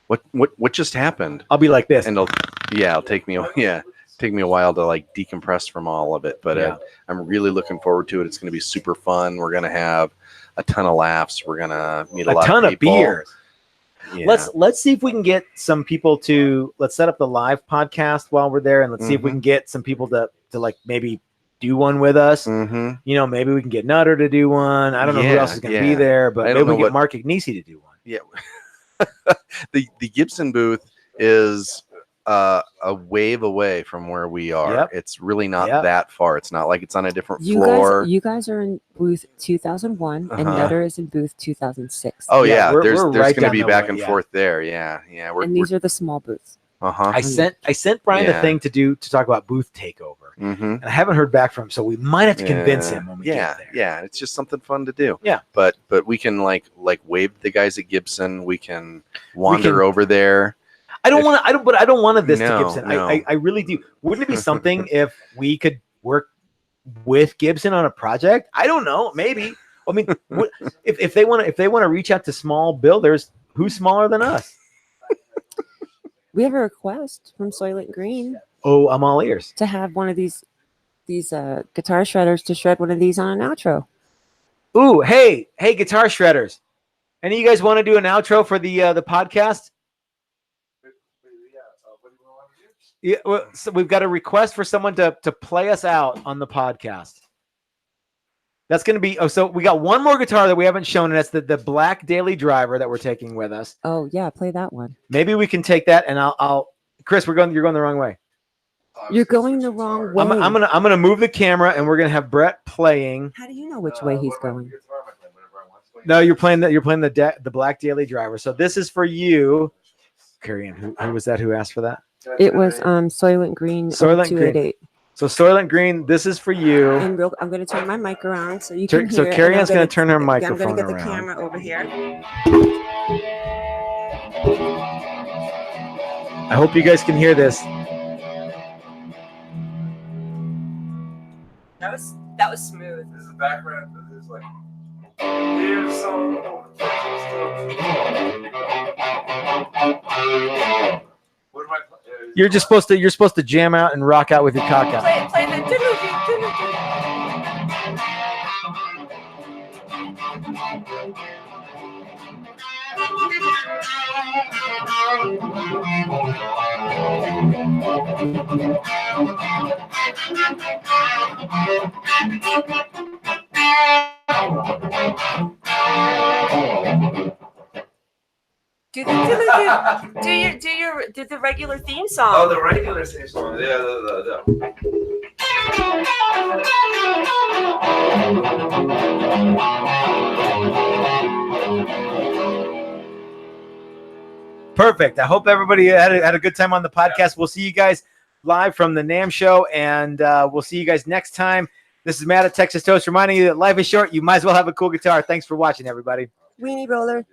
S3: what just happened?
S2: I'll be like this,
S3: and it'll take me a while to like decompress from all of it, but I'm really looking forward to it. It's going to be super fun. We're going to have a ton of laughs. We're going to meet a lot
S2: ton
S3: of people.
S2: Of beers.
S3: Yeah.
S2: Let's see if we can get some people let's set up the live podcast while we're there, and let's see if we can get some people to like maybe do one with us. Maybe we can get Nutter to do one. I don't know who else is going to be there, but maybe we can get Mark Ignici to do one.
S3: Yeah. the Gibson booth is a wave away from where we are.
S2: Yep.
S3: It's really not that far. It's not like it's on a different floor.
S4: You guys are in booth 2001, and Nutter is in booth 2006.
S3: Oh yeah, there's
S2: right
S3: going to be back and
S2: way,
S3: forth there. Yeah.
S4: And these are the small booths.
S2: I sent Brian the thing to talk about booth takeover, and I haven't heard back from him, so we might have to convince him when we get there.
S3: Yeah, it's just something fun to do.
S2: Yeah,
S3: but we can like wave the guys at Gibson. We can wander over there.
S2: I don't want this to Gibson.
S3: No.
S2: I really do. Wouldn't it be something if we could work with Gibson on a project? I don't know. Maybe. I mean, if they want to reach out to small builders, who's smaller than us?
S4: We have a request from Soylent Green.
S2: Oh, I'm all ears.
S4: To have one of these guitar shredders to shred one of these on an outro.
S2: Ooh, hey, guitar shredders. Any of you guys want to do an outro for the podcast? Yeah, well, so we've got a request for someone to play us out on the podcast. That's going to be, so we got one more guitar that we haven't shown, and that's the Black Daily Driver that we're taking with us.
S4: Oh yeah, play that one.
S2: Maybe we can take that, and I'll Chris, you're going the wrong way.
S4: You're going the wrong way.
S2: I'm gonna move the camera, and we're gonna have Brett playing.
S4: How do you know which way he's going?
S2: No, you're playing the Black Daily Driver. So this is for you, Carrie. Who was that? Who asked for that?
S4: It was Soylent Green.
S2: Soylent
S4: 288.
S2: So Soylent Green, this is for you.
S4: And I'm going to turn my mic around so you can
S2: So
S4: hear it.
S2: Carrie
S4: And
S2: Ann's going to turn her
S4: I'm
S2: microphone
S4: going to get the
S2: around.
S4: camera over here.
S2: I hope you guys can hear this.
S7: That was smooth.
S5: This is the background. This is like, here's some. What am I?
S2: You're supposed to jam out and rock out with your cock out.
S7: Play the doo-doo-doo-doo-doo. Do the regular theme song.
S5: Oh, the regular station. Yeah,
S2: Perfect. I hope everybody had a good time on the podcast. We'll see you guys live from the NAMM show, and we'll see you guys next time. This is Matt at Texas Toast reminding you that life is short. You might as well have a cool guitar. Thanks for watching, everybody.
S4: Weenie roller.